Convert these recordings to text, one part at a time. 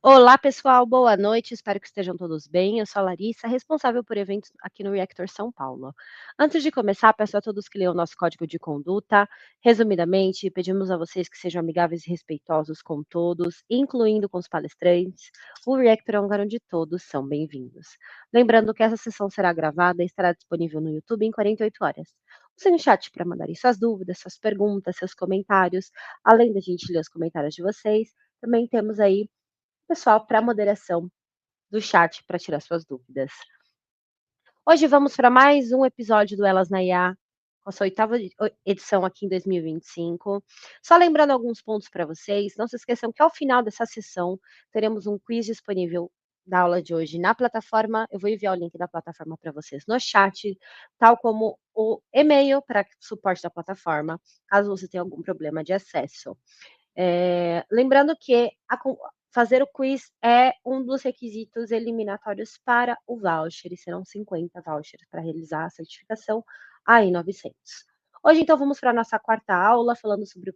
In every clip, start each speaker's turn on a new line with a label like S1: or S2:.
S1: Olá, pessoal, boa noite. Espero que estejam todos bem. Eu sou a Larissa, responsável por eventos aqui no Reactor São Paulo. Antes de começar, peço a todos que leiam o nosso código de conduta. Resumidamente, pedimos a vocês que sejam amigáveis e respeitosos com todos, incluindo com os palestrantes. O Reactor é um lugar onde todos são bem-vindos. Lembrando que essa sessão será gravada e estará disponível no YouTube em 48 horas. Usem o chat para mandarem suas dúvidas, suas perguntas, seus comentários. Além da gente ler os comentários de vocês, também temos aí pessoal para moderação do chat para tirar suas dúvidas. Hoje vamos para mais um episódio do Elas na IA, com a sua oitava edição aqui em 2025. Só lembrando alguns pontos para vocês, não se esqueçam que ao final dessa sessão teremos um quiz disponível da aula de hoje na plataforma. Eu vou enviar o link da plataforma para vocês no chat, tal como o e-mail para suporte da plataforma, caso você tenha algum problema de acesso. Lembrando que fazer o quiz é um dos requisitos eliminatórios para o voucher, e serão 50 vouchers para realizar a certificação AI 900. Hoje, então, vamos para a nossa quarta aula, falando sobre o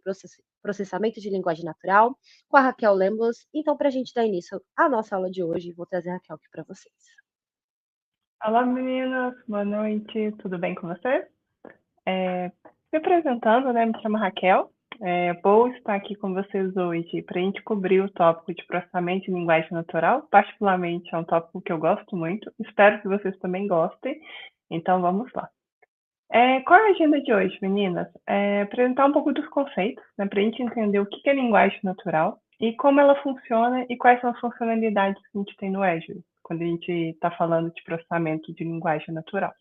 S1: processamento de linguagem natural, com a Raquel Lemos. Então, para a gente dar início à nossa aula de hoje, vou trazer a Raquel aqui para vocês.
S2: Olá, meninas. Boa noite. Tudo bem com vocês? Me apresentando, né? Me chamo Raquel. Vou estar aqui com vocês hoje para a gente cobrir o tópico de processamento de linguagem natural. Particularmente, é um tópico que eu gosto muito. Espero que vocês também gostem. Então, vamos lá. Qual é a agenda de hoje, meninas? Apresentar um pouco dos conceitos, né? Para a gente entender o que é linguagem natural e como ela funciona e quais são as funcionalidades que a gente tem no Azure, quando a gente está falando de processamento de linguagem natural.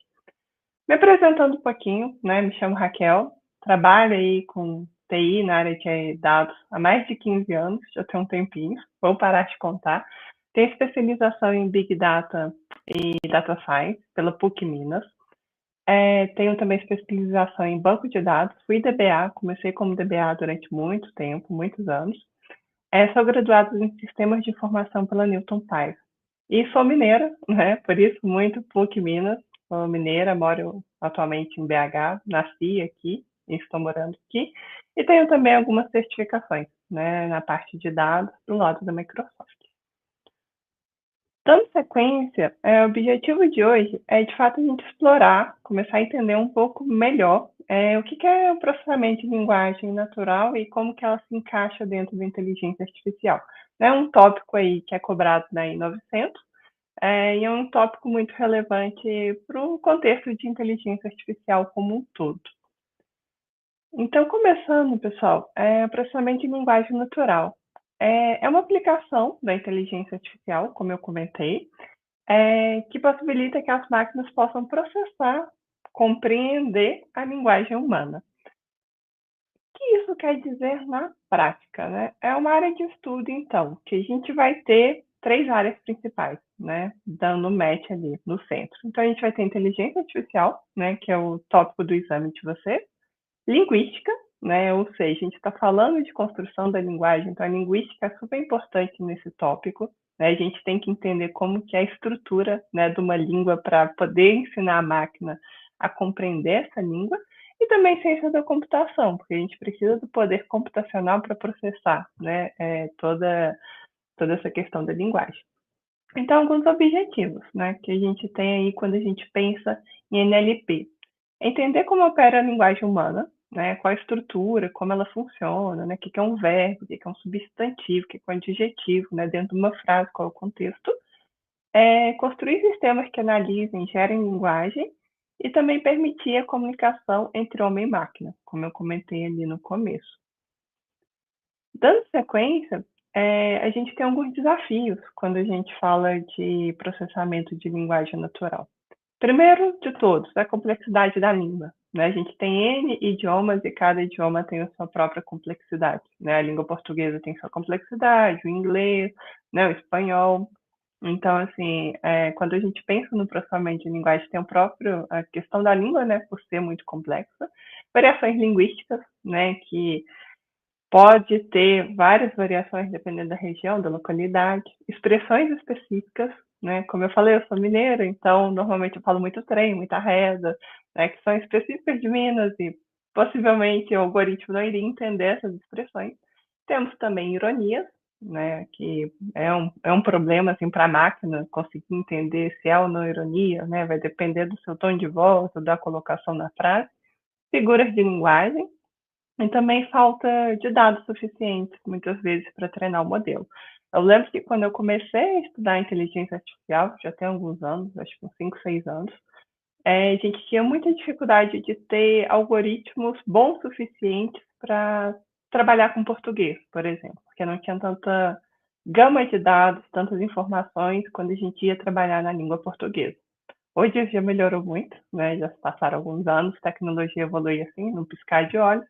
S2: Me apresentando um pouquinho, né? Me chamo Raquel, trabalho aí com TI na área de dados há mais de 15 anos, já tem um tempinho, vou parar de contar. Tenho especialização em Big Data e Data Science pela PUC Minas. Tenho também especialização em banco de dados, fui DBA, comecei como DBA durante muito tempo, muitos anos. Sou graduada em Sistemas de Informação pela Newton Paiva. E sou mineira, né? Por isso, muito PUC Minas. Sou mineira, moro atualmente em BH, nasci aqui e estou morando aqui. E tenho também algumas certificações, né, na parte de dados do lado da Microsoft. Dando sequência, o objetivo de hoje é, de fato, a gente explorar, começar a entender um pouco melhor o que é o processamento de linguagem natural e como que ela se encaixa dentro da inteligência artificial. É um tópico aí que é cobrado na I900 e é um tópico muito relevante para o contexto de inteligência artificial como um todo. Então, começando, pessoal, processamento de linguagem natural. É uma aplicação da inteligência artificial, como eu comentei, que possibilita que as máquinas possam processar, compreender a linguagem humana. O que isso quer dizer na prática, né? É uma área de estudo, então, que a gente vai ter 3 áreas principais, né? Dando match ali no centro. Então, a gente vai ter inteligência artificial, né? Que é o tópico do exame de vocês. Linguística, né? Ou seja, a gente está falando de construção da linguagem, então a linguística é super importante nesse tópico. Né? A gente tem que entender como que é a estrutura, né, de uma língua para poder ensinar a máquina a compreender essa língua. E também ciência da computação, porque a gente precisa do poder computacional para processar, né, toda essa questão da linguagem. Então, alguns objetivos, né, que a gente tem aí quando a gente pensa em NLP. Entender como opera a linguagem humana, né, qual a estrutura, como ela funciona, né, o que é um verbo, o que é um substantivo, o que é um adjetivo, né, dentro de uma frase, qual é o contexto. Construir sistemas que analisem, gerem linguagem e também permitir a comunicação entre homem e máquina, como eu comentei ali no começo. Dando sequência, a gente tem alguns desafios quando a gente fala de processamento de linguagem natural. Primeiro de todos, a complexidade da língua. Né? A gente tem N idiomas e cada idioma tem a sua própria complexidade. Né? A língua portuguesa tem sua complexidade, o inglês, né? O espanhol. Então, assim, quando a gente pensa no processamento de linguagem, tem a questão da língua, né? Por ser muito complexa. Variações linguísticas, né? Que pode ter várias variações dependendo da região, da localidade, expressões específicas, né? Como eu falei, eu sou mineira, então normalmente eu falo muito trem, muita reza, né? Que são específicas de Minas e possivelmente o algoritmo não iria entender essas expressões. Temos também ironias, né, que é um problema assim, para a máquina conseguir entender se é ou não ironia, né, vai depender do seu tom de voz, da colocação na frase, figuras de linguagem, e também falta de dados suficientes, muitas vezes, para treinar o modelo. Eu lembro que quando eu comecei a estudar inteligência artificial, já tem alguns anos, acho que uns 5, 6 anos, a gente tinha muita dificuldade de ter algoritmos bons suficientes para trabalhar com português, por exemplo, porque não tinha tanta gama de dados, tantas informações quando a gente ia trabalhar na língua portuguesa. Hoje já melhorou muito, né? Já se passaram alguns anos, a tecnologia evolui assim, num piscar de olhos,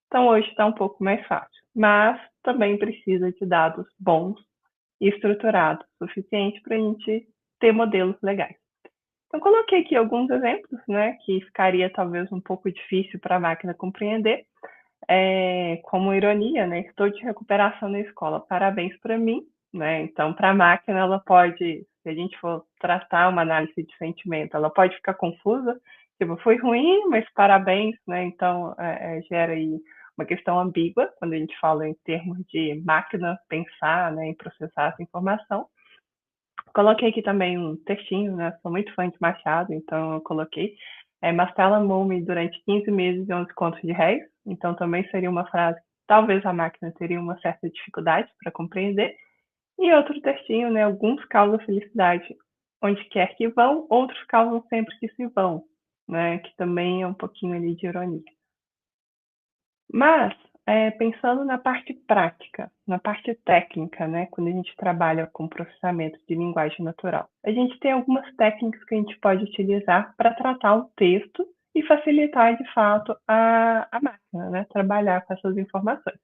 S2: então hoje está um pouco mais fácil. Mas também precisa de dados bons e estruturados, suficiente para a gente ter modelos legais. Então, coloquei aqui alguns exemplos, né, que ficaria talvez um pouco difícil para a máquina compreender, como ironia, né, estou de recuperação na escola, parabéns para mim, né, então para a máquina ela pode, se a gente for tratar uma análise de sentimento, ela pode ficar confusa, tipo, foi ruim, mas parabéns, né, então gera aí uma questão ambígua, quando a gente fala em termos de máquina pensar, né, em processar essa informação. Coloquei aqui também um textinho, né? Sou muito fã de Machado, então eu coloquei. Marcela amou-me durante 15 meses e 11 contos de réis. Então também seria uma frase que talvez a máquina teria uma certa dificuldade para compreender. E outro textinho, né? Alguns causam felicidade onde quer que vão, outros causam sempre que se vão, né? Que também é um pouquinho ali de ironia. Mas, pensando na parte prática, na parte técnica, né, quando a gente trabalha com processamento de linguagem natural, a gente tem algumas técnicas que a gente pode utilizar para tratar o texto e facilitar, de fato, a máquina, né, trabalhar com essas informações.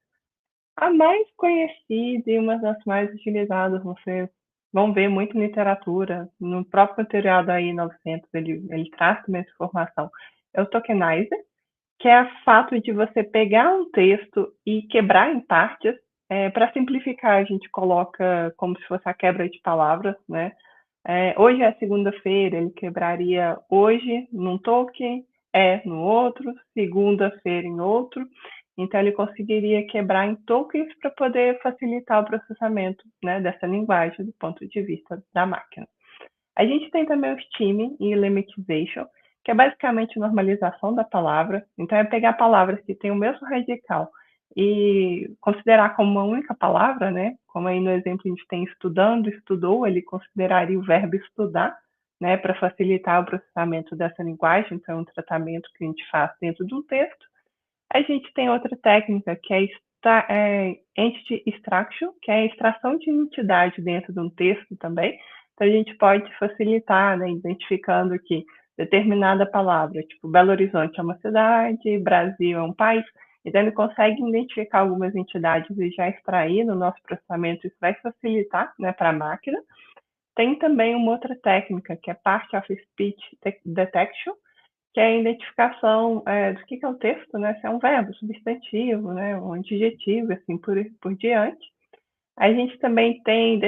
S2: A mais conhecida e uma das mais utilizadas, vocês vão ver muito em literatura, no próprio material da I900, ele traz também essa informação, é o tokenizer, que é o fato de você pegar um texto e quebrar em partes. Para simplificar, a gente coloca como se fosse a quebra de palavras, né? Hoje é segunda-feira, ele quebraria hoje num token, no outro, segunda-feira em outro. Então, ele conseguiria quebrar em tokens para poder facilitar o processamento, né, dessa linguagem do ponto de vista da máquina. A gente tem também o steaming e lemmatization, que é basicamente normalização da palavra. Então, é pegar palavras que têm o mesmo radical e considerar como uma única palavra, né? Como aí no exemplo a gente tem estudando, estudou, ele consideraria o verbo estudar, né? Para facilitar o processamento dessa linguagem. Então, é um tratamento que a gente faz dentro de um texto. A gente tem outra técnica que é entity extraction, que é a extração de entidade dentro de um texto também. Então, a gente pode facilitar, né, identificando que determinada palavra, tipo Belo Horizonte é uma cidade, Brasil é um país, então ele consegue identificar algumas entidades e já extrair no nosso processamento, isso vai facilitar, né, para a máquina. Tem também uma outra técnica, que é Part of Speech Detection, que é a identificação do que é o texto, né? Se é um verbo, substantivo, né? Um adjetivo, assim por diante. A gente também tem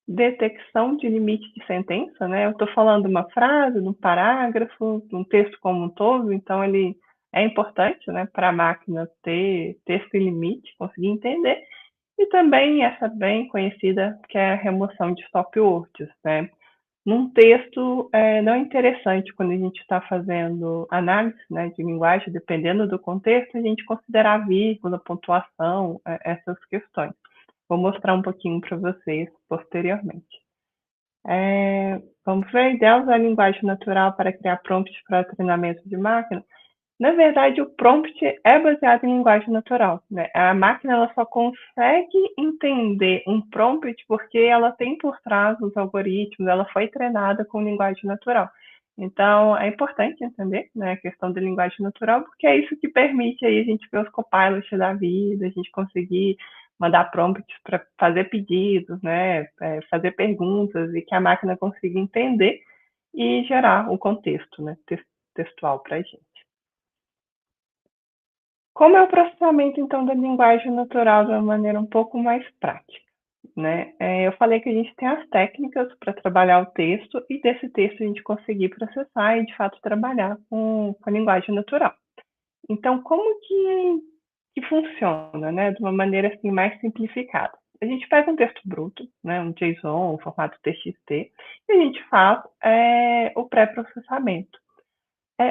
S2: detecção de limite de sentença, né? Eu estou falando uma frase, um parágrafo, um texto como um todo, então ele é importante, né, para a máquina ter esse limite, conseguir entender. E também essa bem conhecida, que é a remoção de stop words, né? Num texto, não é interessante quando a gente está fazendo análise, né, de linguagem, dependendo do contexto, a gente considerar vírgula, pontuação, essas questões. Vou mostrar um pouquinho para vocês posteriormente. Vamos ver, ideal usar a linguagem natural para criar prompts para treinamento de máquina. Na verdade, o prompt é baseado em linguagem natural, né? A máquina ela só consegue entender um prompt porque ela tem por trás os algoritmos, ela foi treinada com linguagem natural. Então, é importante entender, né, a questão da linguagem natural, porque é isso que permite aí a gente ver os copilots da vida, a gente conseguir mandar prompts para fazer pedidos, né, fazer perguntas e que a máquina consiga entender e gerar o contexto, né, textual para a gente. Como é o processamento, então, da linguagem natural de uma maneira um pouco mais prática, né? Eu falei que a gente tem as técnicas para trabalhar o texto e desse texto a gente conseguir processar e, de fato, trabalhar com a linguagem natural. Então, como que funciona, né? De uma maneira assim mais simplificada. A gente pega um texto bruto, né, um JSON, um formato TXT, e a gente faz o pré-processamento.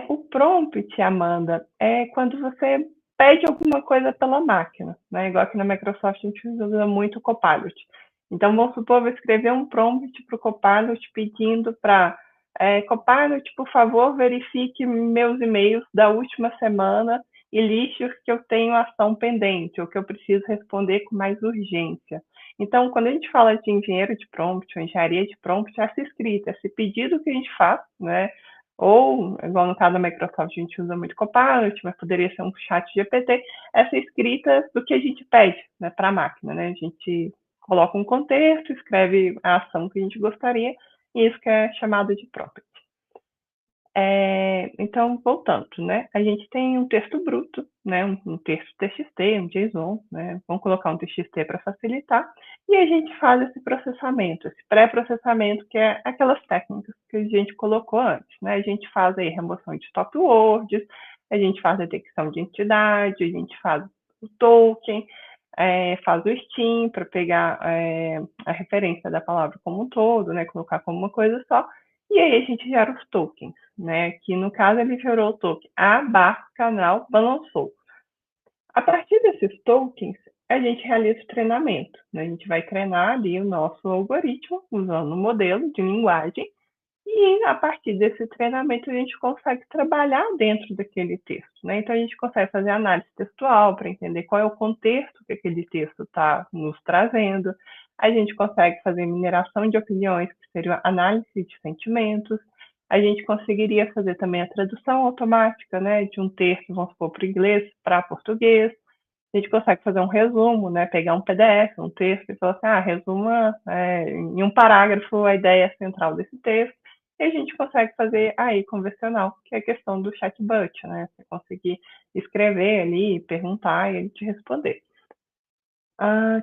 S2: O prompt, Amanda, é quando você pede alguma coisa pela máquina, né? Igual aqui na Microsoft a gente usa muito o Copilot. Então, vamos supor, eu vou escrever um prompt para o Copilot pedindo para Copilot, por favor, verifique meus e-mails da última semana e liste os que eu tenho ação pendente, ou que eu preciso responder com mais urgência. Então, quando a gente fala de engenheiro de prompt, ou engenharia de prompt, essa escrita, esse pedido que a gente faz, né? Ou, igual no caso da Microsoft, a gente usa muito Copilot, mas poderia ser um chat GPT, essa escrita do que a gente pede, né, para a máquina, né? A gente coloca um contexto, escreve a ação que a gente gostaria, e isso que é chamado de prompt. Então, voltando, né? A gente tem um texto bruto, né? Um texto TXT, um JSON, né? Vamos colocar um TXT para facilitar. E a gente faz esse processamento, esse pré-processamento, que é aquelas técnicas que a gente colocou antes, né? A gente faz aí remoção de top words, a gente faz detecção de entidade, a gente faz o token, faz o STEAM para pegar a referência da palavra como um todo, né? Colocar como uma coisa só. E aí a gente gera os tokens, né? Que no caso ele gerou o token A barra canal balançou. A partir desses tokens, a gente realiza o treinamento, né? A gente vai treinar ali o nosso algoritmo usando um modelo de linguagem e a partir desse treinamento a gente consegue trabalhar dentro daquele texto, né? Então a gente consegue fazer análise textual para entender qual é o contexto que aquele texto está nos trazendo. A gente consegue fazer mineração de opiniões, que seria análise de sentimentos. A gente conseguiria fazer também a tradução automática, né, de um texto, vamos supor, para o inglês para português. A gente consegue fazer um resumo, né, pegar um PDF, um texto e falar assim, resuma em um parágrafo a ideia central desse texto. E a gente consegue fazer aí convencional, que é a questão do chatbot, né? Você conseguir escrever ali, perguntar e ele te responder.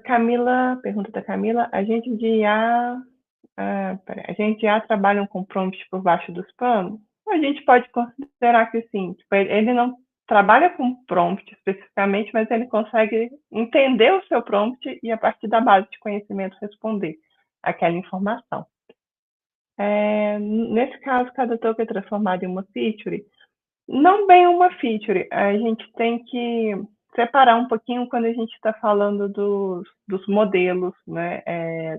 S2: Camila, pergunta da Camila, agentes de IA, agentes de IA trabalham com prompts por baixo dos panos? A gente pode considerar que sim, tipo, ele não trabalha com prompt especificamente, mas ele consegue entender o seu prompt e a partir da base de conhecimento responder aquela informação. Nesse caso, cada token é transformado em uma feature. Não bem uma feature, a gente tem que separar um pouquinho quando a gente está falando dos modelos, né?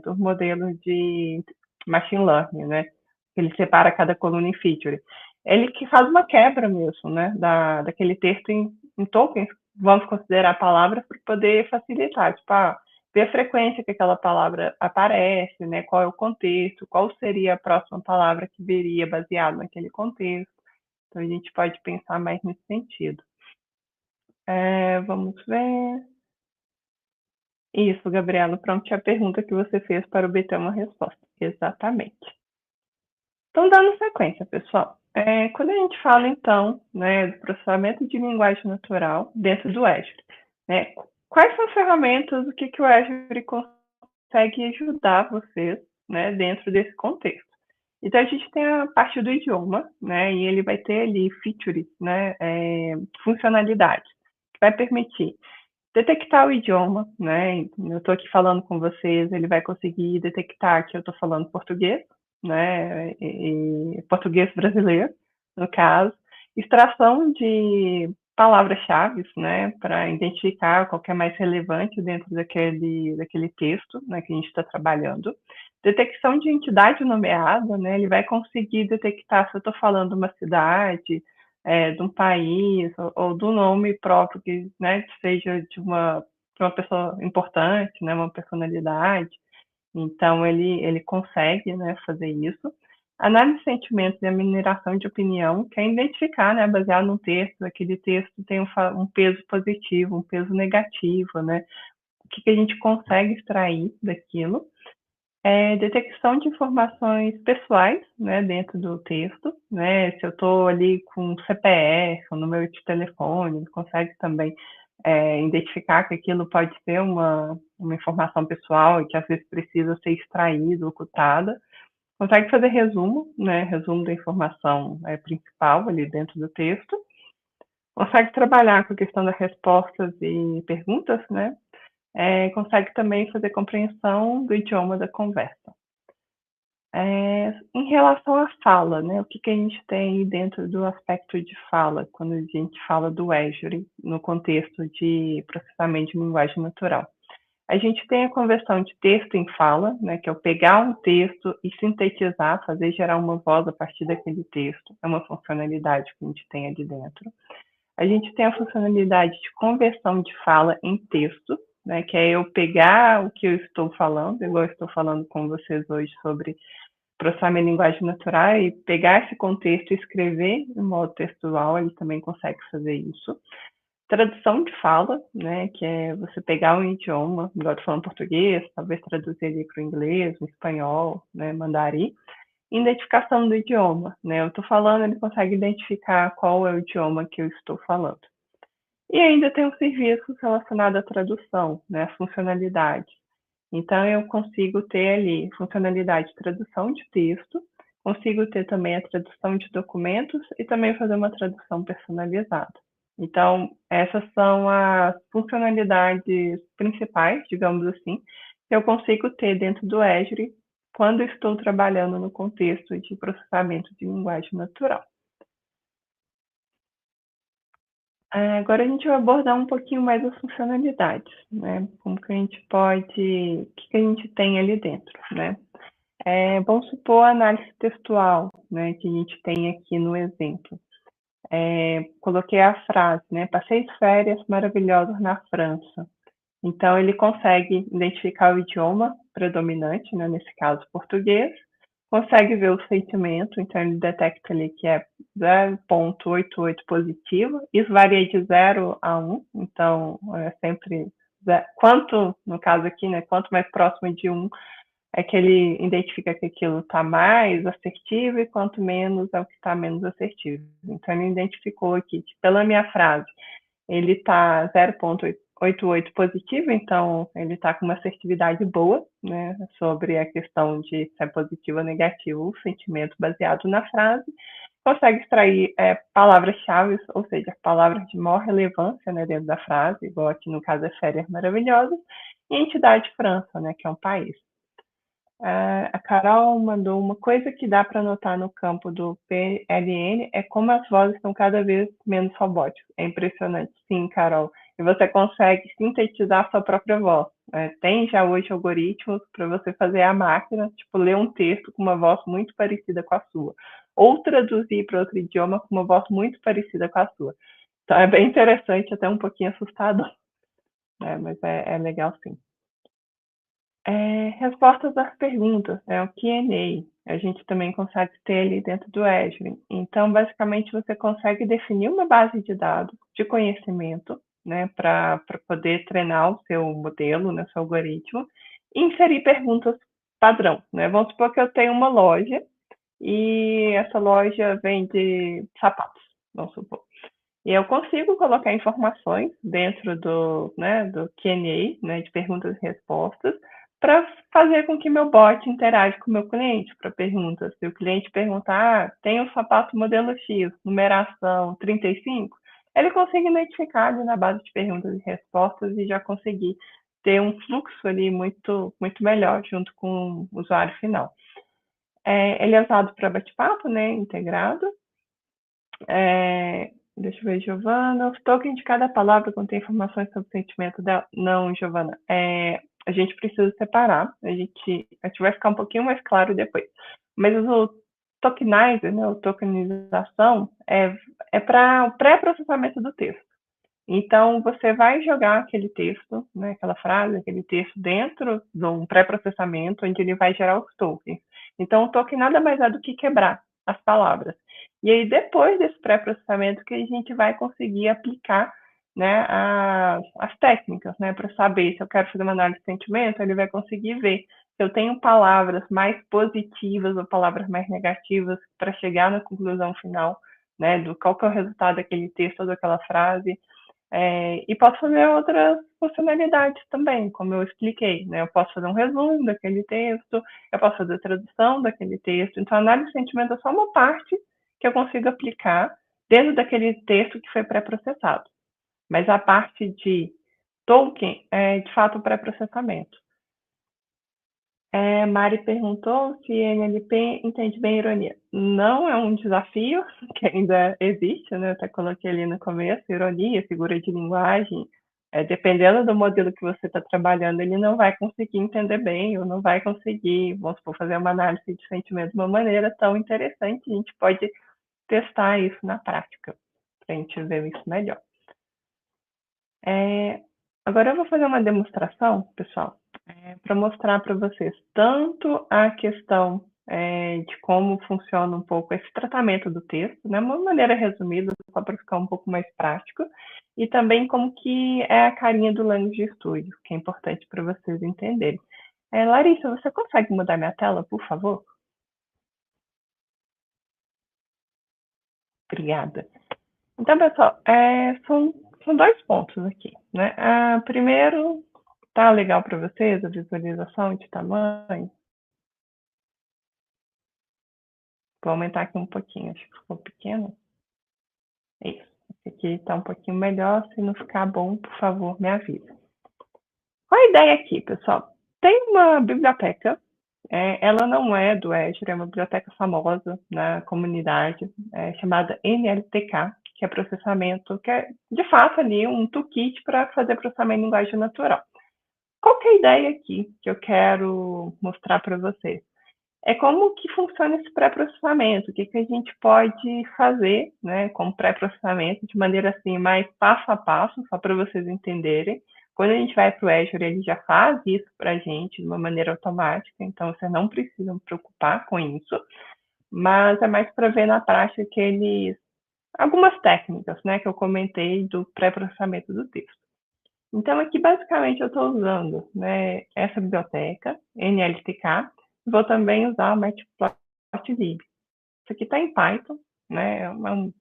S2: Dos modelos de machine learning, né? Ele separa cada coluna em feature. Ele que faz uma quebra mesmo, né? Daquele texto em tokens, vamos considerar palavras para poder facilitar. Tipo, ver a frequência que aquela palavra aparece, né? Qual é o contexto, qual seria a próxima palavra que viria baseado naquele contexto. Então, a gente pode pensar mais nesse sentido. Vamos ver. Isso, Gabriela, pronto, a pergunta que você fez para obter uma resposta. Exatamente. Então, dando sequência, pessoal. Quando a gente fala, então, né, do processamento de linguagem natural dentro do Azure, né, quais são as ferramentas, o que o Azure consegue ajudar vocês, né, dentro desse contexto? Então, a gente tem a parte do idioma, né, e ele vai ter ali features, né, funcionalidades, que vai permitir detectar o idioma, né, eu estou aqui falando com vocês, ele vai conseguir detectar que eu estou falando português, né, e português brasileiro, no caso, extração de palavras-chave, né, para identificar qual que é mais relevante dentro daquele texto, né, que a gente está trabalhando. Detecção de entidade nomeada, né, ele vai conseguir detectar se eu estou falando uma cidade, de um país, ou do nome próprio, que, né, que seja de uma pessoa importante, né, uma personalidade. Então, ele consegue, né, fazer isso. Análise de sentimentos e a mineração de opinião, que é identificar, né, baseado num texto, aquele texto tem um peso positivo, um peso negativo, né? O que a gente consegue extrair daquilo. Detecção de informações pessoais, né, dentro do texto, né? Se eu estou ali com CPF, o número de telefone, ele consegue também identificar que aquilo pode ser uma informação pessoal e que às vezes precisa ser extraída, ocultada. Consegue fazer resumo, né? Resumo da informação principal ali dentro do texto. Consegue trabalhar com a questão das respostas e perguntas, né? consegue também fazer compreensão do idioma da conversa. Em relação à fala, né, o que a gente tem dentro do aspecto de fala, quando a gente fala do Azure, no contexto de processamento de linguagem natural? A gente tem a conversão de texto em fala, né, que é o pegar um texto e sintetizar, fazer gerar uma voz a partir daquele texto. É uma funcionalidade que a gente tem ali dentro. A gente tem a funcionalidade de conversão de fala em texto, né, que é eu pegar o que eu estou falando, igual eu estou falando com vocês hoje sobre processamento de linguagem natural, e pegar esse contexto e escrever em modo textual, ele também consegue fazer isso. Tradução de fala, né, que é você pegar um idioma, igual eu falando português, talvez traduzir ele para o inglês, o espanhol, né, mandarim. Identificação do idioma, né, eu estou falando, ele consegue identificar qual é o idioma que eu estou falando. E ainda tem os serviços relacionados à tradução, né, a funcionalidade. Então, eu consigo ter ali funcionalidade de tradução de texto, consigo ter também a tradução de documentos e também fazer uma tradução personalizada. Então, essas são as funcionalidades principais, digamos assim, que eu consigo ter dentro do Azure quando estou trabalhando no contexto de processamento de linguagem natural. Agora a gente vai abordar um pouquinho mais as funcionalidades, né? Como que a gente pode, o que a gente tem ali dentro, né? Vamos supor a análise textual, né, que a gente tem aqui no exemplo. Coloquei a frase, né? Passei férias maravilhosas na França. Então, ele consegue identificar o idioma predominante, né, nesse caso português, consegue ver o sentimento, então ele detecta ali que é 0,88 positivo, isso varia de 0 a 1, então é sempre, quanto, no caso aqui, né, quanto mais próximo de 1 é que ele identifica que aquilo está mais assertivo e quanto menos é o que está menos assertivo. Então, ele identificou aqui que pela minha frase, ele está 0,88 positivo, então ele está com uma assertividade boa, né, sobre a questão de se é positivo ou negativo, o sentimento baseado na frase. Consegue extrair palavras-chave, ou seja, palavras de maior relevância, né, dentro da frase, igual aqui no caso é férias maravilhosas, e entidade França, né, que é um país. A Carol mandou uma coisa que dá para notar no campo do PLN é como as vozes estão cada vez menos robóticas. É impressionante, sim, Carol. E você consegue sintetizar a sua própria voz. Tem já hoje algoritmos para você fazer a máquina, tipo, ler um texto com uma voz muito parecida com a sua. Ou traduzir para outro idioma com uma voz muito parecida com a sua. Então é bem interessante, até um pouquinho assustador, né? Mas é legal sim. Respostas às perguntas, o Q&A. A gente também consegue ter ali dentro do Azure. Então, basicamente, você consegue definir uma base de dados de conhecimento, né, para poder treinar o seu modelo, né, seu algoritmo, e inserir perguntas padrão, né? Vamos supor que eu tenho uma loja e essa loja vende sapatos, vamos supor. E eu consigo colocar informações dentro do Q&A, né, de perguntas e respostas, para fazer com que meu bot interaja com o meu cliente, para perguntas. Se o cliente perguntar, tem um sapato modelo X, numeração 35, ele consegue identificar ali na base de perguntas e respostas e já conseguir ter um fluxo ali muito, muito melhor junto com o usuário final. Ele é usado para bate-papo, né, integrado. Deixa eu ver, Giovana. Os tokens de cada palavra contém informações sobre o sentimento dela. Não, Giovana. A gente precisa separar. A gente vai ficar um pouquinho mais claro depois. Mas o tokenizer, né, a tokenização, é para o pré-processamento do texto. Então, você vai jogar aquele texto, né, aquela frase, aquele texto dentro de um pré-processamento, onde ele vai gerar os tokens. Então, o token nada mais é do que quebrar as palavras. E aí, depois desse pré-processamento, que a gente vai conseguir aplicar, né, as técnicas, né, para saber se eu quero fazer uma análise de sentimento, ele vai conseguir ver se eu tenho palavras mais positivas ou palavras mais negativas para chegar na conclusão final, né, do qual que é o resultado daquele texto ou daquela frase. E posso fazer outras funcionalidades também, como eu expliquei, né? Eu posso fazer um resumo daquele texto, eu posso fazer tradução daquele texto. Então, a análise de sentimento é só uma parte que eu consigo aplicar dentro daquele texto que foi pré-processado. Mas a parte de Tolkien é, de fato, pré-processamento. Mari perguntou se NLP entende bem ironia. Não é um desafio que ainda existe, né? Eu até coloquei ali no começo, ironia, figura de linguagem. Dependendo do modelo que você está trabalhando, ele não vai conseguir entender bem, ou não vai conseguir, vamos supor, fazer uma análise de sentimento de uma maneira tão interessante. A gente pode testar isso na prática, para a gente ver isso melhor. Agora eu vou fazer uma demonstração, pessoal, para mostrar para vocês tanto a questão de como funciona um pouco esse tratamento do texto, né, uma maneira resumida, só para ficar um pouco mais prático, e também como que é a carinha do Language Studio, que é importante para vocês entenderem. Larissa, você consegue mudar minha tela, por favor? Obrigada. Então, pessoal, são dois pontos aqui, né? Primeiro, tá legal para vocês a visualização de tamanho? Vou aumentar aqui um pouquinho, acho que ficou pequeno. É isso. Esse aqui está um pouquinho melhor. Se não ficar bom, por favor, me avise. Qual a ideia aqui, pessoal? Tem uma biblioteca, ela não é do Azure, é uma biblioteca famosa na comunidade, chamada NLTK, que é processamento, que é, de fato, ali um toolkit para fazer processamento em linguagem natural. Qual que é a ideia aqui que eu quero mostrar para vocês? É como que funciona esse pré-processamento, o que, que a gente pode fazer, né, com pré-processamento, de maneira assim, mais passo a passo, só para vocês entenderem. Quando a gente vai para o Azure, ele já faz isso para a gente de uma maneira automática, então você não precisa se preocupar com isso, mas é mais para ver na prática algumas técnicas, né, que eu comentei do pré-processamento do texto. Então, aqui, basicamente, eu estou usando, né, essa biblioteca, NLTK, vou também usar o Matplotlib. Isso aqui está em Python, né, é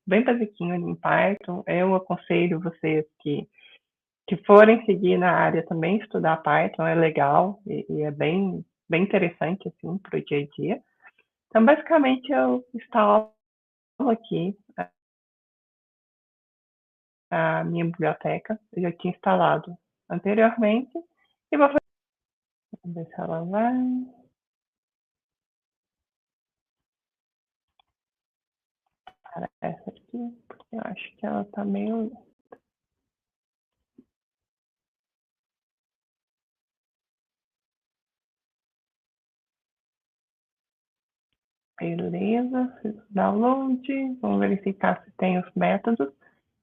S2: bem basiquinho em Python. Eu aconselho vocês que forem seguir na área também estudar Python, é legal e é bem interessante, assim, para o dia a dia. Então, basicamente, eu instalo aqui a minha biblioteca, eu já tinha instalado anteriormente, e vou ver se ela vai. Para essa aqui, porque eu acho que ela tá meio. Beleza, fiz o download. Vamos verificar se tem os métodos.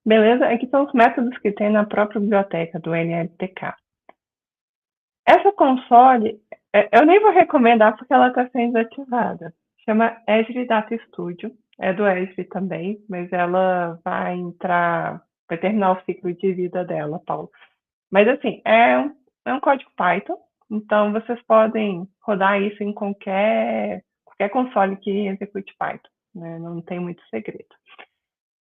S2: Beleza, aqui são os métodos que tem na própria biblioteca do NLTK. Essa console, eu nem vou recomendar porque ela está sendo desativada. Chama Azure Data Studio. É do Azure também, mas ela vai terminar o ciclo de vida dela, Paulo. Mas assim, é um código Python, então vocês podem rodar isso em qualquer console que execute Python, né? Não tem muito segredo.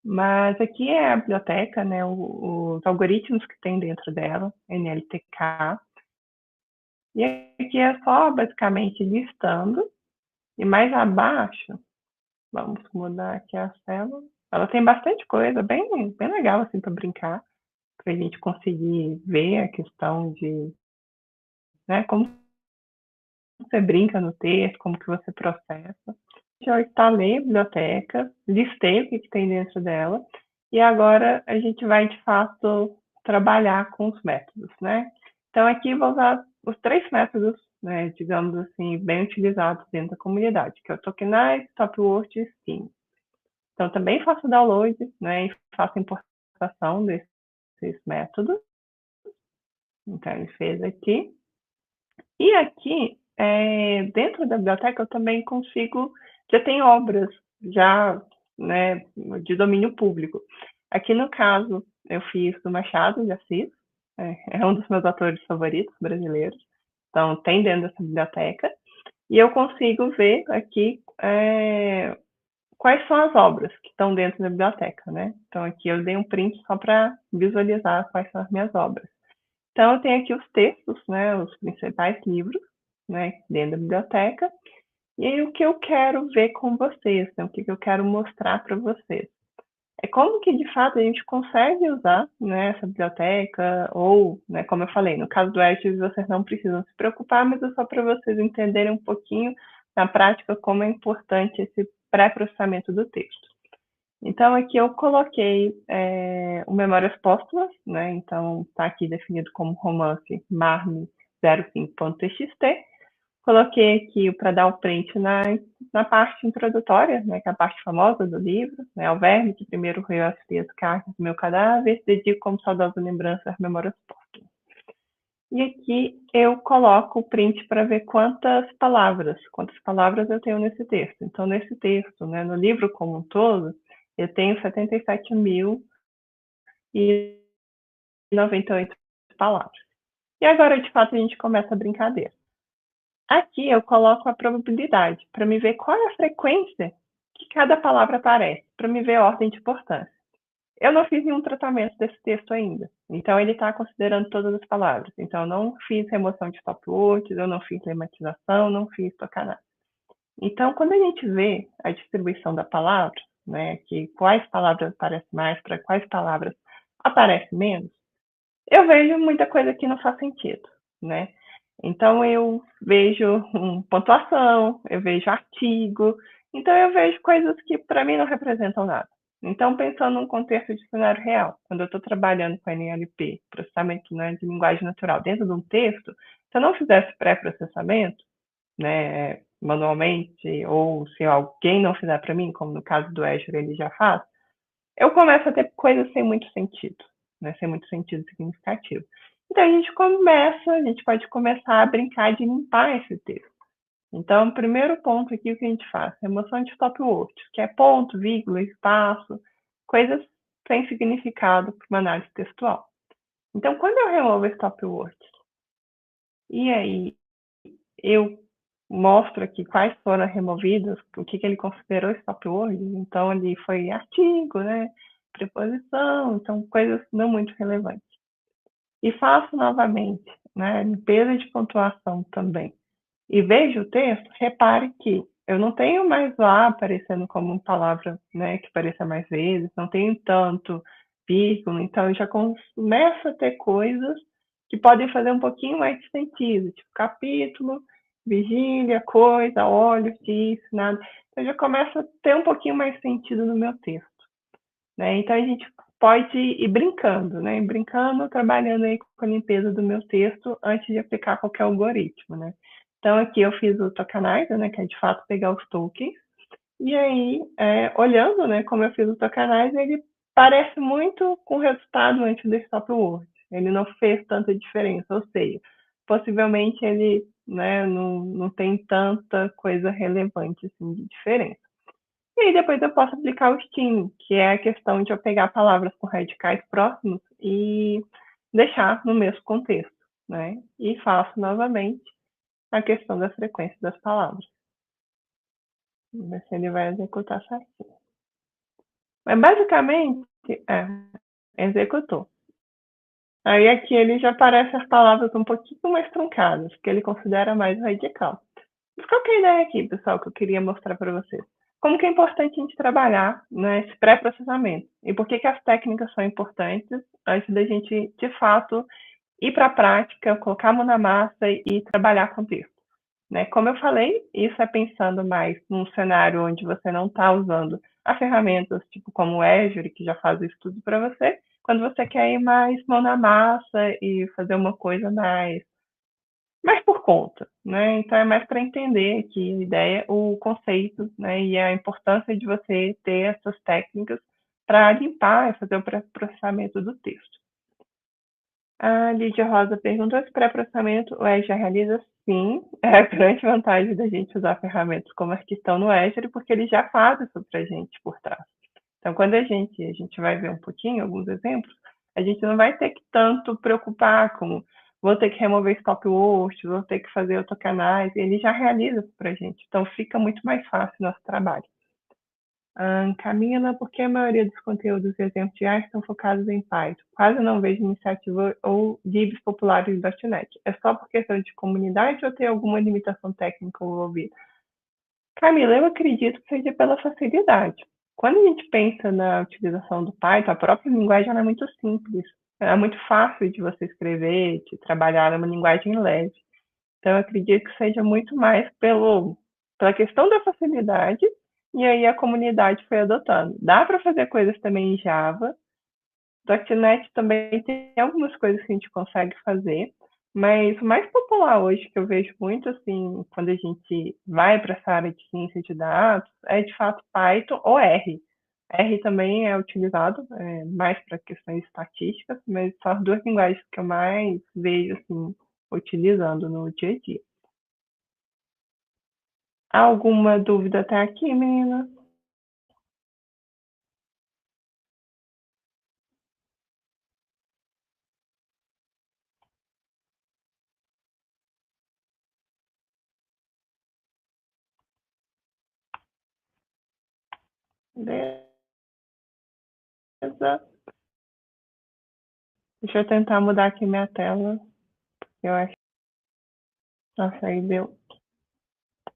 S2: Mas aqui é a biblioteca, né? Os algoritmos que tem dentro dela, NLTK. E aqui é só basicamente listando. E mais abaixo, vamos mudar aqui a célula. Ela tem bastante coisa, bem legal assim para brincar, para a gente conseguir ver a questão de, né, como você brinca no texto, como que você processa. Já instalei a biblioteca, listei o que, que tem dentro dela, e agora a gente vai, de fato, trabalhar com os métodos, né? Então, aqui vou usar os três métodos, né, digamos assim, bem utilizados dentro da comunidade, que é o Tokenize, Stopword e Steam. Então, também faço download, né, e faço importação desses métodos. Então, ele fez aqui. E aqui, dentro da biblioteca, eu também consigo, já tem obras já, né, de domínio público. Aqui no caso, eu fiz do Machado de Assis, é um dos meus autores favoritos brasileiros, então tem dentro dessa biblioteca, e eu consigo ver aqui quais são as obras que estão dentro da biblioteca, né? Então aqui eu dei um print só para visualizar quais são as minhas obras. Então, eu tenho aqui os textos, né, os principais livros, né, dentro da biblioteca, e aí o que eu quero ver com vocês, né, o que eu quero mostrar para vocês. é como que, de fato, a gente consegue usar, né, essa biblioteca, ou, né, como eu falei, no caso do Edge, vocês não precisam se preocupar, mas é só para vocês entenderem um pouquinho, na prática, como é importante esse pré-processamento do texto. Então, aqui eu coloquei o Memórias Póstumas, né? Então, está aqui definido como romance marme 05.txt. Coloquei aqui para dar o print na parte introdutória, né, que é a parte famosa do livro, né, ao verme que primeiro roeu as frias carnes do meu cadáver, dedico como saudosa lembrança às memórias póstumas. E aqui eu coloco o print para ver quantas palavras eu tenho nesse texto. Então, nesse texto, né, no livro como um todo, eu tenho 77.098 palavras. E agora, de fato, a gente começa a brincadeira. Aqui eu coloco a probabilidade, para me ver qual é a frequência que cada palavra aparece, para me ver a ordem de importância. Eu não fiz nenhum tratamento desse texto ainda, então ele está considerando todas as palavras. Então eu não fiz remoção de stopwords, eu não fiz lematização, não fiz tocanagem. Então, quando a gente vê a distribuição da palavra, né, que quais palavras aparecem mais, para quais palavras aparece menos, eu vejo muita coisa que não faz sentido, né? Então eu vejo pontuação, eu vejo artigo, então eu vejo coisas que para mim não representam nada. Então, pensando num contexto de cenário real, quando eu estou trabalhando com NLP, processamento, né, de linguagem natural, dentro de um texto, se eu não fizesse pré-processamento, né, manualmente, ou se alguém não fizer para mim, como no caso do Azure ele já faz, eu começo a ter coisas sem muito sentido, né, sem muito sentido significativo. Então a gente pode começar a brincar de limpar esse texto. Então, o primeiro ponto aqui, o que a gente faz? Remoção de stop words, que é ponto, vírgula, espaço, coisas sem significado para uma análise textual. Então, quando eu removo stop words, e aí eu mostro aqui quais foram removidos, o que ele considerou stop words, então ali foi artigo, né, preposição, então coisas não muito relevantes. E faço novamente, né, limpeza de pontuação também. E vejo o texto, repare que eu não tenho mais lá aparecendo como uma palavra, né, que apareça mais vezes, não tenho tanto vírgula, então eu já começo a ter coisas que podem fazer um pouquinho mais de sentido, tipo capítulo, vigília, coisa, olhos, disso, nada. Então já começa a ter um pouquinho mais sentido no meu texto, né? Então a gente pode ir brincando, né? Brincando, trabalhando aí com a limpeza do meu texto antes de aplicar qualquer algoritmo, né? Então aqui eu fiz o tokenizer, né? Que é de fato pegar os tokens. E aí, olhando, né? Como eu fiz o tokenizer, ele parece muito com o resultado antes do stop word. Ele não fez tanta diferença, ou seja, possivelmente ele, né? Não tem tanta coisa relevante assim de diferença. E aí depois eu posso aplicar o steaming, que é a questão de eu pegar palavras com radicais próximos e deixar no mesmo contexto, né? E faço novamente a questão da frequência das palavras. Vamos ver se ele vai executar certinho. Mas basicamente, executou. Aí aqui ele já aparece as palavras um pouquinho mais truncadas, que ele considera mais radical. Mas qual que é a ideia aqui, pessoal, que eu queria mostrar para vocês? Como que é importante a gente trabalhar nesse pré-processamento? E por que as técnicas são importantes antes da gente, de fato, ir para a prática, colocar a mão na massa e trabalhar com texto? Né? Como eu falei, isso é pensando mais num cenário onde você não está usando as ferramentas tipo como o Azure, que já faz isso tudo para você, quando você quer ir mais mão na massa e fazer uma coisa mais por conta, né? Então é mais para entender aqui a ideia, o conceito, né? E a importância de você ter essas técnicas para limpar e fazer o pré-processamento do texto. A Lídia Rosa perguntou se pré-processamento o Azure realiza sim. É a grande vantagem da gente usar ferramentas como as que estão no Azure, porque ele já faz isso para a gente por trás. Então, quando a gente vai ver um pouquinho, alguns exemplos, a gente não vai ter que tanto preocupar com vou ter que remover stop words, vou ter que fazer autocanais, ele já realiza isso para a gente. Então, fica muito mais fácil o nosso trabalho. Camila, por que a maioria dos conteúdos e exemplos de AI estão focados em Python? Quase não vejo iniciativa ou libs populares do .NET. É só por questão de comunidade ou tem alguma limitação técnica envolvida? Camila, eu acredito que seja pela facilidade. Quando a gente pensa na utilização do Python, a própria linguagem ela é muito simples, é muito fácil de você escrever, de trabalhar, é uma linguagem leve. Então, eu acredito que seja muito mais pela questão da facilidade, e aí a comunidade foi adotando. Dá para fazer coisas também em Java, .NET também tem algumas coisas que a gente consegue fazer, mas o mais popular hoje, que eu vejo muito, assim, quando a gente vai para essa área de ciência de dados, é de fato Python ou R. R também é utilizado mais para questões estatísticas, mas são as duas linguagens que eu mais vejo, assim, utilizando no dia a dia. Alguma dúvida até aqui, menina? Beleza. Deixa eu tentar mudar aqui minha tela. Eu acho. Nossa, aí deu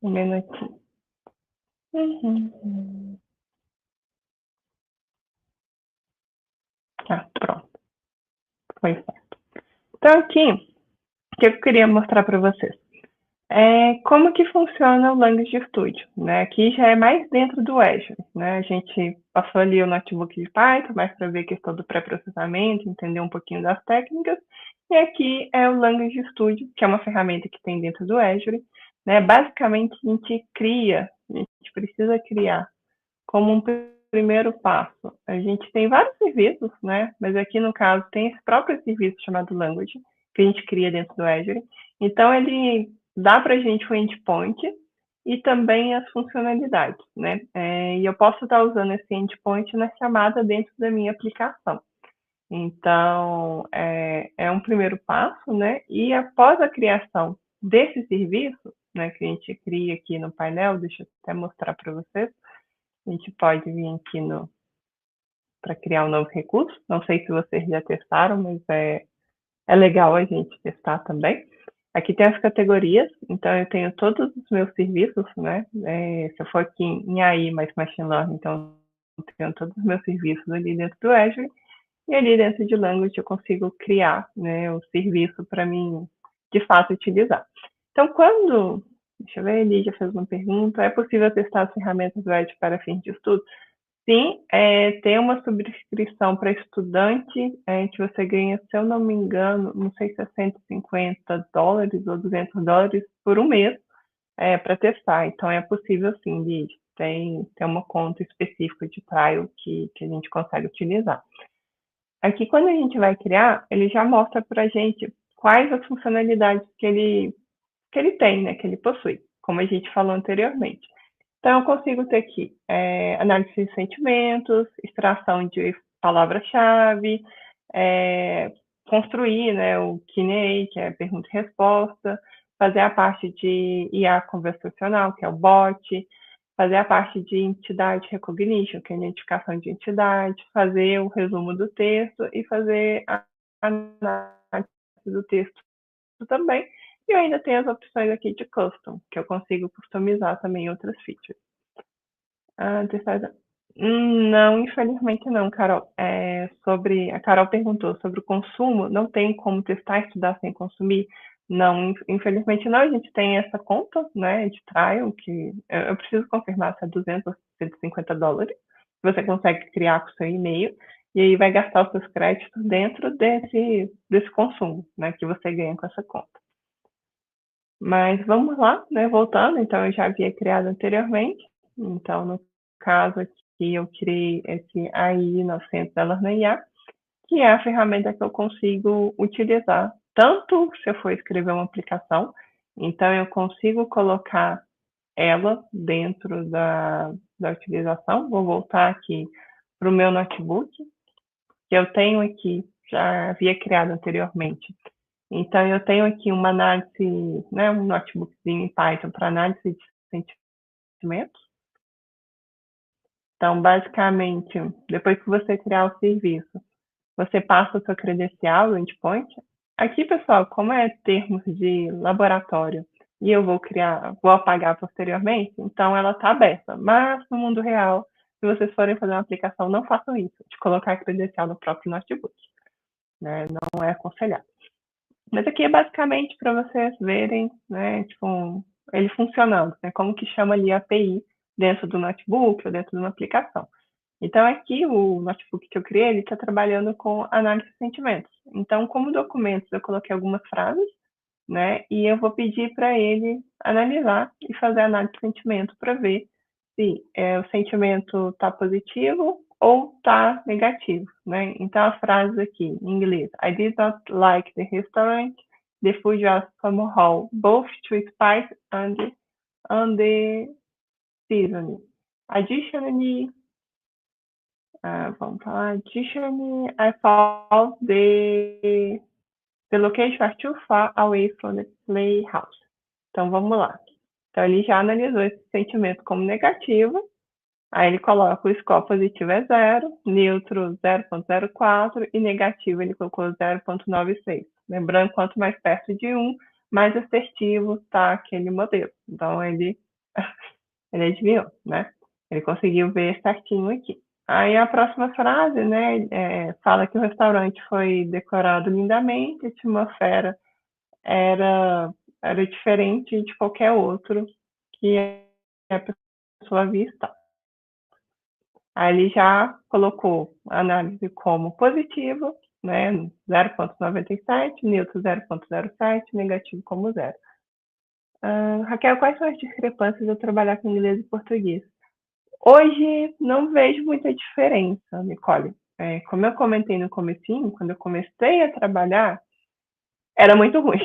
S2: um minutinho. Uhum. Ah, pronto. Foi certo. Então, aqui, o que eu queria mostrar para vocês? Como que funciona o Language Studio, né? Aqui já é mais dentro do Azure, né? A gente passou ali o notebook de Python, mais para ver a questão do pré-processamento, entender um pouquinho das técnicas. E aqui é o Language Studio, que é uma ferramenta que tem dentro do Azure, né? Basicamente, a gente precisa criar como um primeiro passo. A gente tem vários serviços, né? Mas aqui no caso tem esse próprio serviço chamado Language, que a gente cria dentro do Azure. Então ele dá para a gente o endpoint e também as funcionalidades, né? E eu posso estar usando esse endpoint na chamada dentro da minha aplicação. Então, é um primeiro passo, né? E após a criação desse serviço, né, que a gente cria aqui no painel, deixa eu até mostrar para vocês, a gente pode vir aqui para criar um novo recurso. Não sei se vocês já testaram, mas é legal a gente testar também. Aqui tem as categorias, então eu tenho todos os meus serviços, né? Se eu for aqui em AI mais Machine Learning, então eu tenho todos os meus serviços ali dentro do Azure, e ali dentro de Language eu consigo criar, né, o serviço para mim, de fato, utilizar. Então, deixa eu ver, ele já fez uma pergunta, é possível testar as ferramentas do Edge para fins de estudo? Sim, tem uma subscrição para estudante, que você ganha, se eu não me engano, não sei se é $150 ou $200 por um mês, para testar. Então é possível sim, Liz. Tem uma conta específica de trial que a gente consegue utilizar. Aqui, quando a gente vai criar, ele já mostra para a gente quais as funcionalidades que ele tem, né, que ele possui, como a gente falou anteriormente. Então, eu consigo ter aqui análise de sentimentos, extração de palavra-chave, construir, né, o Q&A, que é pergunta e resposta, fazer a parte de IA conversacional, que é o bot, fazer a parte de entidade recognition, que é a identificação de entidade, fazer o resumo do texto e fazer a análise do texto também. E eu ainda tenho as opções aqui de custom, que eu consigo customizar também outras features. Terceira. Não, infelizmente não, Carol. A Carol perguntou sobre o consumo, não tem como testar e estudar sem consumir? Não, infelizmente não. A gente tem essa conta, né, de trial, que eu preciso confirmar se é 200 ou $150. Você consegue criar com o seu e-mail e aí vai gastar os seus créditos dentro desse consumo, né, que você ganha com essa conta. Mas vamos lá, né, voltando. Então, eu já havia criado anteriormente. Então, no caso aqui, eu criei esse AI 900 da IA, que é a ferramenta que eu consigo utilizar, tanto se eu for escrever uma aplicação, então eu consigo colocar ela dentro da utilização. Vou voltar aqui para o meu notebook, que eu tenho aqui, já havia criado anteriormente. Então, eu tenho aqui uma análise, né, um notebookzinho em Python para análise de sentimentos. Então, basicamente, depois que você criar o serviço, você passa o seu credencial, o endpoint. Aqui, pessoal, como é termos de laboratório e eu vou apagar posteriormente, então ela está aberta. Mas no mundo real, se vocês forem fazer uma aplicação, não façam isso, de colocar a credencial no próprio notebook, né? Não é aconselhável. Mas aqui é basicamente para vocês verem, né, tipo, ele funcionando, né, como que chama ali a API dentro do notebook ou dentro de uma aplicação. Então, aqui, o notebook que eu criei, ele está trabalhando com análise de sentimentos. Então, como documentos, eu coloquei algumas frases, né, e eu vou pedir para ele analisar e fazer análise de sentimento para ver se o sentimento está positivo ou está negativo, né? Então, as frases aqui, em inglês. I did not like the restaurant. The food was somehow both too spicy and the seasoning. Additionally, vamos falar. Additionally, I found the location was too far away from the playhouse. Então, vamos lá. Então, ele já analisou esse sentimento como negativo. Aí ele coloca o score positivo é 0, neutro 0,04 e negativo ele colocou 0,96. Lembrando, quanto mais perto de 1, mais assertivo está aquele modelo. Então, ele, ele adivinhou, né? Ele conseguiu ver certinho aqui. Aí a próxima frase, né, fala que o restaurante foi decorado lindamente, a atmosfera era, era diferente de qualquer outro que a pessoa havia estado. Aí ele já colocou a análise como positivo, né, 0,97, neutro 0,07, negativo como 0. Raquel, quais são as discrepâncias de eu trabalhar com inglês e português? Hoje não vejo muita diferença, Nicole. Como eu comentei no comecinho, quando eu comecei a trabalhar, era muito ruim.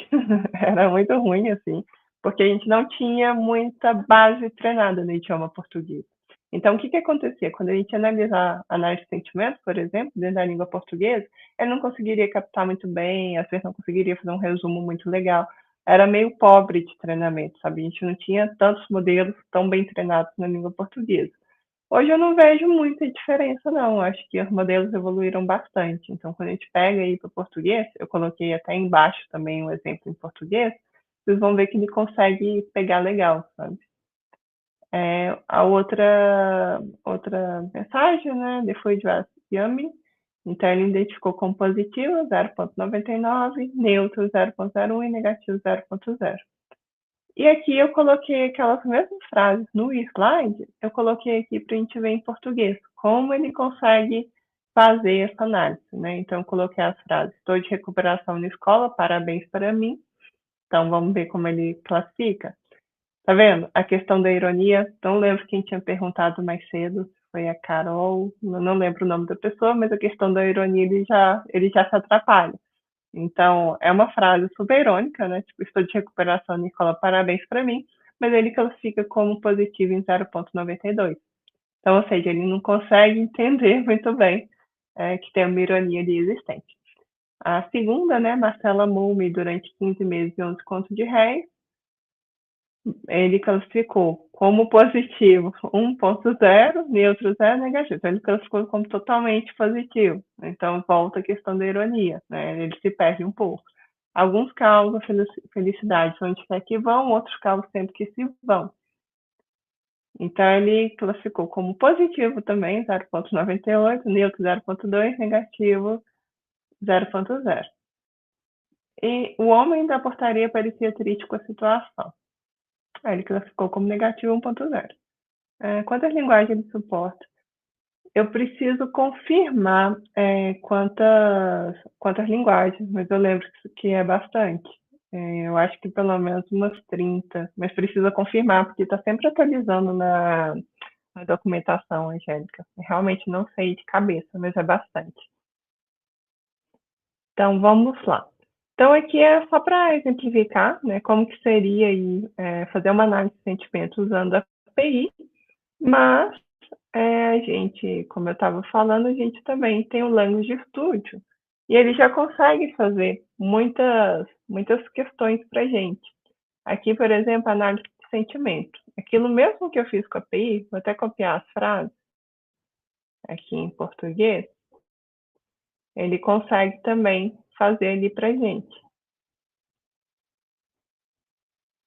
S2: Era muito ruim, assim, porque a gente não tinha muita base treinada no idioma português. Então, o que que acontecia? Quando a gente analisar análise de sentimentos, por exemplo, dentro da língua portuguesa, ele não conseguiria captar muito bem, às vezes não conseguiria fazer um resumo muito legal. Era meio pobre de treinamento, sabe? A gente não tinha tantos modelos tão bem treinados na língua portuguesa. Hoje eu não vejo muita diferença, não. Acho que os modelos evoluíram bastante. Então, quando a gente pega aí para o português, eu coloquei até embaixo também um exemplo em português, vocês vão ver que ele consegue pegar legal, sabe? A outra mensagem, né? The food was yummy. Então, ele identificou como positivo 0,99, neutro 0,01 e negativo 0,0. E aqui eu coloquei aquelas mesmas frases no slide, eu coloquei aqui para a gente ver em português, como ele consegue fazer essa análise, né? Então, eu coloquei as frases, estou de recuperação na escola, parabéns para mim. Então, vamos ver como ele classifica. Tá vendo? A questão da ironia, não lembro quem tinha perguntado mais cedo, foi a Carol, não lembro o nome da pessoa, mas a questão da ironia, ele já se atrapalha. Então, é uma frase super irônica, né? Tipo, estou de recuperação, Nicola, parabéns para mim, mas ele classifica como positivo em 0,92. Então, ou seja, ele não consegue entender muito bem que tem uma ironia ali existente. A segunda, né, Marcela Mume, durante 15 meses e 11 contos de réis, ele classificou como positivo 1,0, neutro 0, negativo. Então, ele classificou como totalmente positivo. Então, volta a questão da ironia, né? Ele se perde um pouco. Alguns causam felicidade onde quer que vão, outros causam sempre que se vão. Então, ele classificou como positivo também, 0,98, neutro 0,2, negativo 0,0. E o homem da portaria parecia triste com a situação. Aí ele classificou como negativo 1,0. Quantas linguagens ele suporta? Eu preciso confirmar quantas linguagens, mas eu lembro que é bastante. Eu acho que pelo menos umas 30, mas precisa confirmar, porque está sempre atualizando na documentação, Angélica. Eu realmente não sei de cabeça, mas é bastante. Então, vamos lá. Então, aqui é só para exemplificar, né, como que seria aí, fazer uma análise de sentimento usando a API, mas a gente, como eu estava falando, a gente também tem o Language Studio e ele já consegue fazer muitas questões para a gente. Aqui, por exemplo, análise de sentimento. Aquilo mesmo que eu fiz com a API, vou até copiar as frases aqui em português, ele consegue também fazer ali para a gente.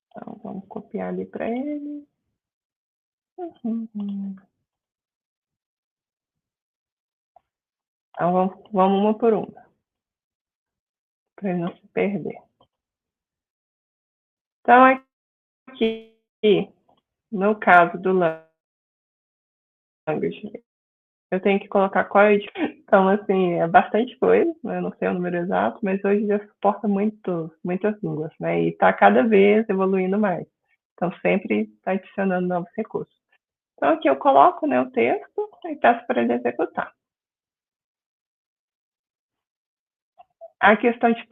S2: Então, vamos copiar ali para ele. Então, vamos uma por uma, para não se perder. Então, aqui, no caso do language, eu tenho que colocar código. Então, assim, é bastante coisa, né? Eu não sei o número exato, mas hoje já suporta muitas línguas, né? E está cada vez evoluindo mais. Então, sempre está adicionando novos recursos. Então, aqui eu coloco, né, o texto e peço para ele executar. A questão de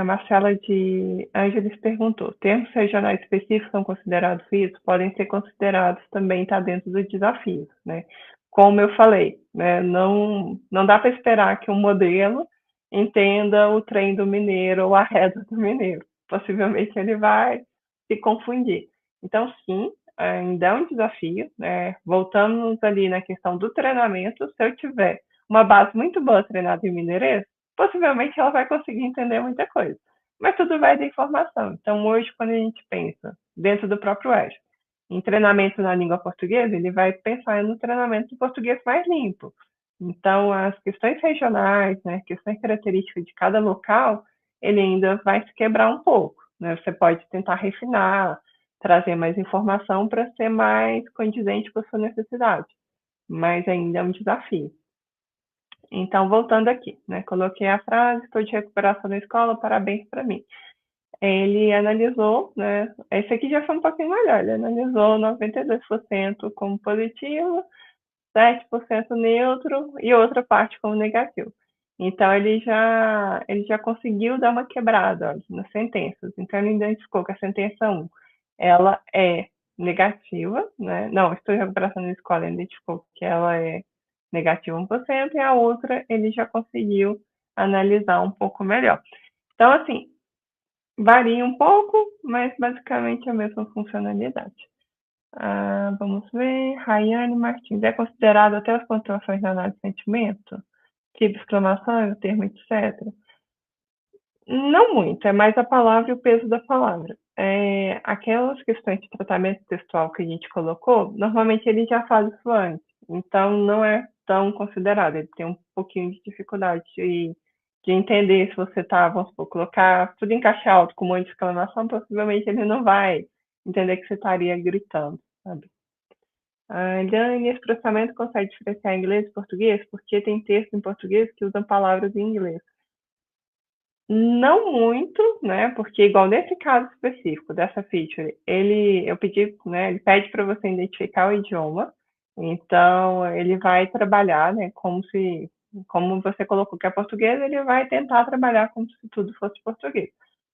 S2: Marcela de Ângeles perguntou: termos regionais específicos são considerados isso? Podem ser considerados também, está dentro do desafio, né? Como eu falei, né, não dá para esperar que um modelo entenda o trem do mineiro ou a reza do mineiro. Possivelmente ele vai se confundir. Então, sim, ainda é um desafio, né? Voltamos ali na questão do treinamento. Se eu tiver uma base muito boa treinada em mineirês, possivelmente ela vai conseguir entender muita coisa. Mas tudo vai da informação. Então, hoje, quando a gente pensa dentro do próprio Edge, em treinamento na língua portuguesa, ele vai pensar no treinamento do português mais limpo. Então, as questões regionais, né, questões características de cada local, ele ainda vai se quebrar um pouco. Né? Você pode tentar refinar, trazer mais informação para ser mais condizente com a sua necessidade, mas ainda é um desafio. Então, voltando aqui, né? Coloquei a frase, estou de recuperação na escola, parabéns para mim. Ele analisou, né? Esse aqui já foi um pouquinho melhor, ele analisou 92% como positivo, 7% neutro e outra parte como negativo. Então, ele já conseguiu dar uma quebrada, ó, nas sentenças. Então, ele identificou que a sentença 1, ela é negativa, né? Não, estou em recuperação na escola, ele identificou que ela é negativa 1%, e a outra ele já conseguiu analisar um pouco melhor. Então, assim, varia um pouco, mas basicamente é a mesma funcionalidade. Vamos ver. Rayane Martins. É considerado até as pontuações da análise de sentimento? Tipo exclamação, termo, etc. Não muito, é mais a palavra e o peso da palavra. Aquelas questões de tratamento textual que a gente colocou, normalmente ele já faz isso antes, então não é tão considerado, ele tem um pouquinho de dificuldade de entender se você está, vamos supor, colocar tudo em caixa alto com um monte de exclamação, possivelmente ele não vai entender que você estaria gritando, sabe? Eliane, esse processamento consegue diferenciar inglês e português? Porque tem texto em português que usam palavras em inglês. Não muito, né? Porque igual nesse caso específico dessa feature, eu pedi, né? Ele pede para você identificar o idioma, então ele vai trabalhar, né? Como você colocou que é português, ele vai tentar trabalhar como se tudo fosse português.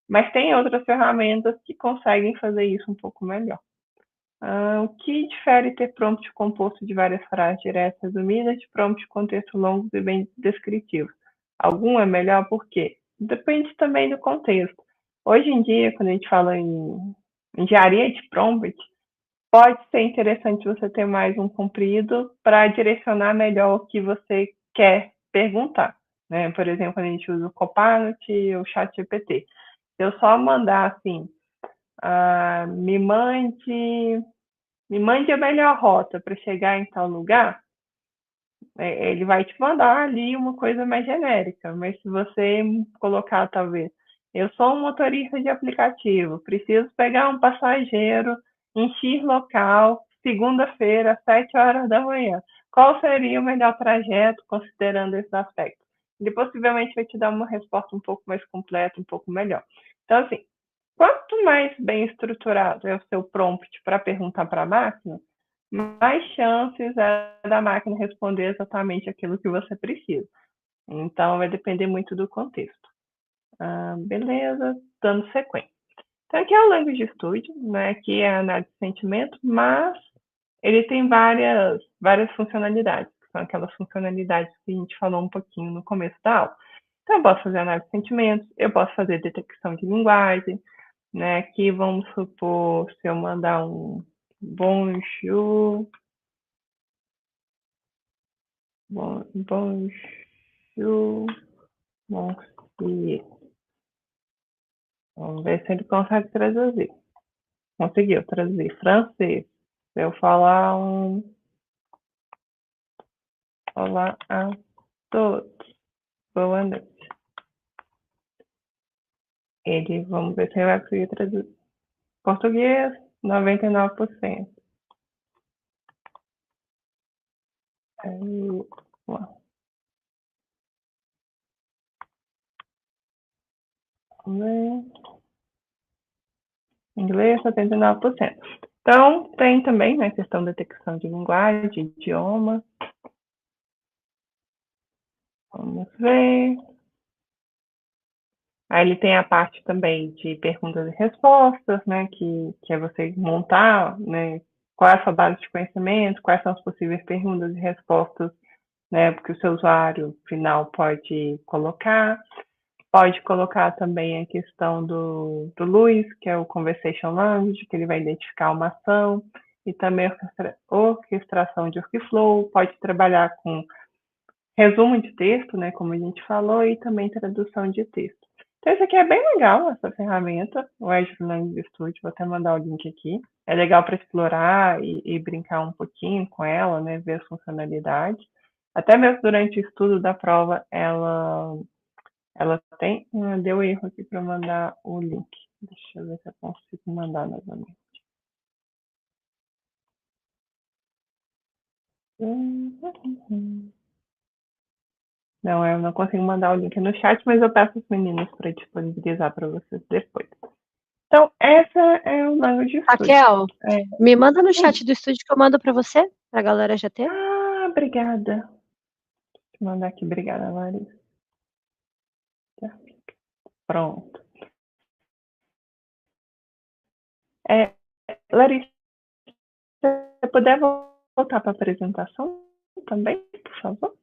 S2: Mas tem outras ferramentas que conseguem fazer isso um pouco melhor. O que difere ter prompt composto de várias frases diretas resumidas de prompt com texto longos e bem descritivos? Algum é melhor por quê? Depende também do contexto. Hoje em dia, quando a gente fala em engenharia de prompt, pode ser interessante você ter mais um comprido para direcionar melhor o que você quer perguntar. Né? Por exemplo, quando a gente usa o Copilot e o ChatGPT. Se eu só mandar assim, me mande a melhor rota para chegar em tal lugar, ele vai te mandar ali uma coisa mais genérica, mas se você colocar, talvez, eu sou um motorista de aplicativo, preciso pegar um passageiro em X local, segunda-feira, às 7 horas da manhã. Qual seria o melhor trajeto, considerando esses aspectos? Ele possivelmente vai te dar uma resposta um pouco mais completa, um pouco melhor. Então, assim, quanto mais bem estruturado é o seu prompt para perguntar para a máquina, mais chances é da máquina responder exatamente aquilo que você precisa. Então, vai depender muito do contexto. Beleza, dando sequência. Então, aqui é o Language Studio, né? Aqui é a análise de sentimento, mas ele tem várias funcionalidades, que são aquelas funcionalidades que a gente falou um pouquinho no começo da aula. Então, eu posso fazer análise de sentimentos, eu posso fazer detecção de linguagem, né? Aqui vamos supor, se eu mandar um bonjour, bonjour, monsieur. Vamos ver se ele consegue traduzir. Conseguiu traduzir francês. Se eu falar olá a todos. Boa noite. Vamos ver se ele vai conseguir traduzir. Português, 99%. Aí, vamos ver. Inglês, 79%. Então, tem também, né, questão de detecção de linguagem, de idioma. Vamos ver. Aí ele tem a parte também de perguntas e respostas, né, que é você montar, né, qual é a sua base de conhecimento, quais são as possíveis perguntas e respostas, né, porque o seu usuário final pode colocar. Pode colocar também a questão do Luiz, que é o Conversation Language, que ele vai identificar uma ação, e também orquestração de workflow, pode trabalhar com resumo de texto, né, como a gente falou, e também tradução de texto. Então, isso aqui é bem legal, essa ferramenta, o Azure Language Studio, vou até mandar o link aqui. É legal para explorar e brincar um pouquinho com ela, né, ver as funcionalidades. Até mesmo durante o estudo da prova, ela tem. Deu erro aqui para mandar o link. Deixa eu ver se eu consigo mandar novamente. Não, eu não consigo mandar o link no chat, mas eu peço os meninos para disponibilizar para vocês depois. Então, essa é o Language Studio.
S1: Raquel, me manda no chat do estúdio que eu mando para você, para a galera já ter.
S2: Ah, obrigada. Vou mandar aqui, obrigada, Larissa. Pronto. Larissa, se você puder voltar para a apresentação também, por favor.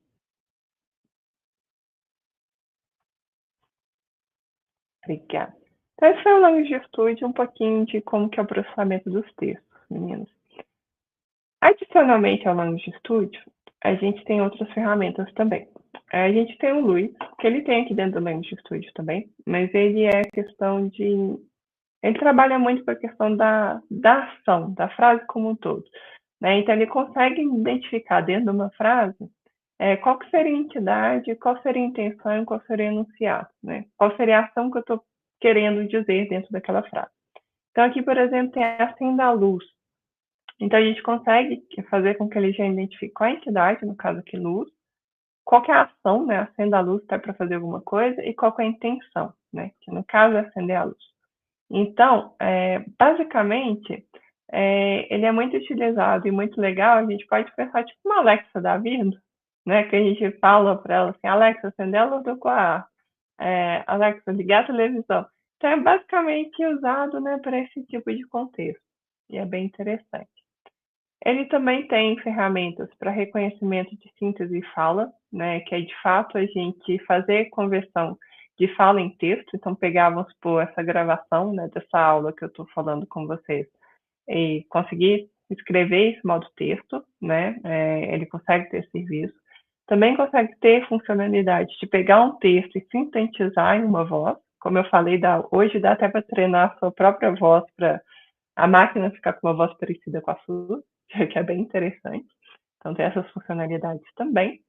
S2: Obrigada. Então, esse foi o Language Studio, um pouquinho de como que é o processamento dos textos, meninos. Adicionalmente ao Language Studio, a gente tem outras ferramentas também. A gente tem o Luiz, que ele tem aqui dentro do Language Studio também, mas ele é questão de... Ele trabalha muito com a questão da ação, da frase como um todo. Né? Então, ele consegue identificar dentro de uma frase qual que seria a entidade, qual seria a intenção, qual seria o enunciado, né? Qual seria a ação que eu estou querendo dizer dentro daquela frase. Então, aqui, por exemplo, tem a acenda a luz. Então, a gente consegue fazer com que ele já identifique qual a entidade, no caso aqui, luz, qual que é a ação, né? Acenda a luz está para fazer alguma coisa, e qual que é a intenção, né? Que no caso é acender a luz. Então, basicamente, ele é muito utilizado e muito legal. A gente pode pensar tipo uma Alexa da vida, né? Que a gente fala para ela assim, Alexa, acender a luz do quarto, Alexa, ligar a televisão. Então, é basicamente usado, né, para esse tipo de contexto. E é bem interessante. Ele também tem ferramentas para reconhecimento de síntese e fala, né, que é de fato a gente fazer conversão de fala em texto. Então, pegar, vamos supor, essa gravação, né, dessa aula que eu estou falando com vocês e conseguir escrever esse modo texto, né, ele consegue ter serviço. Também consegue ter funcionalidade de pegar um texto e sintetizar em uma voz. Como eu falei, hoje dá até para treinar a sua própria voz para a máquina ficar com uma voz parecida com a sua, que é bem interessante. Então, tem essas funcionalidades também.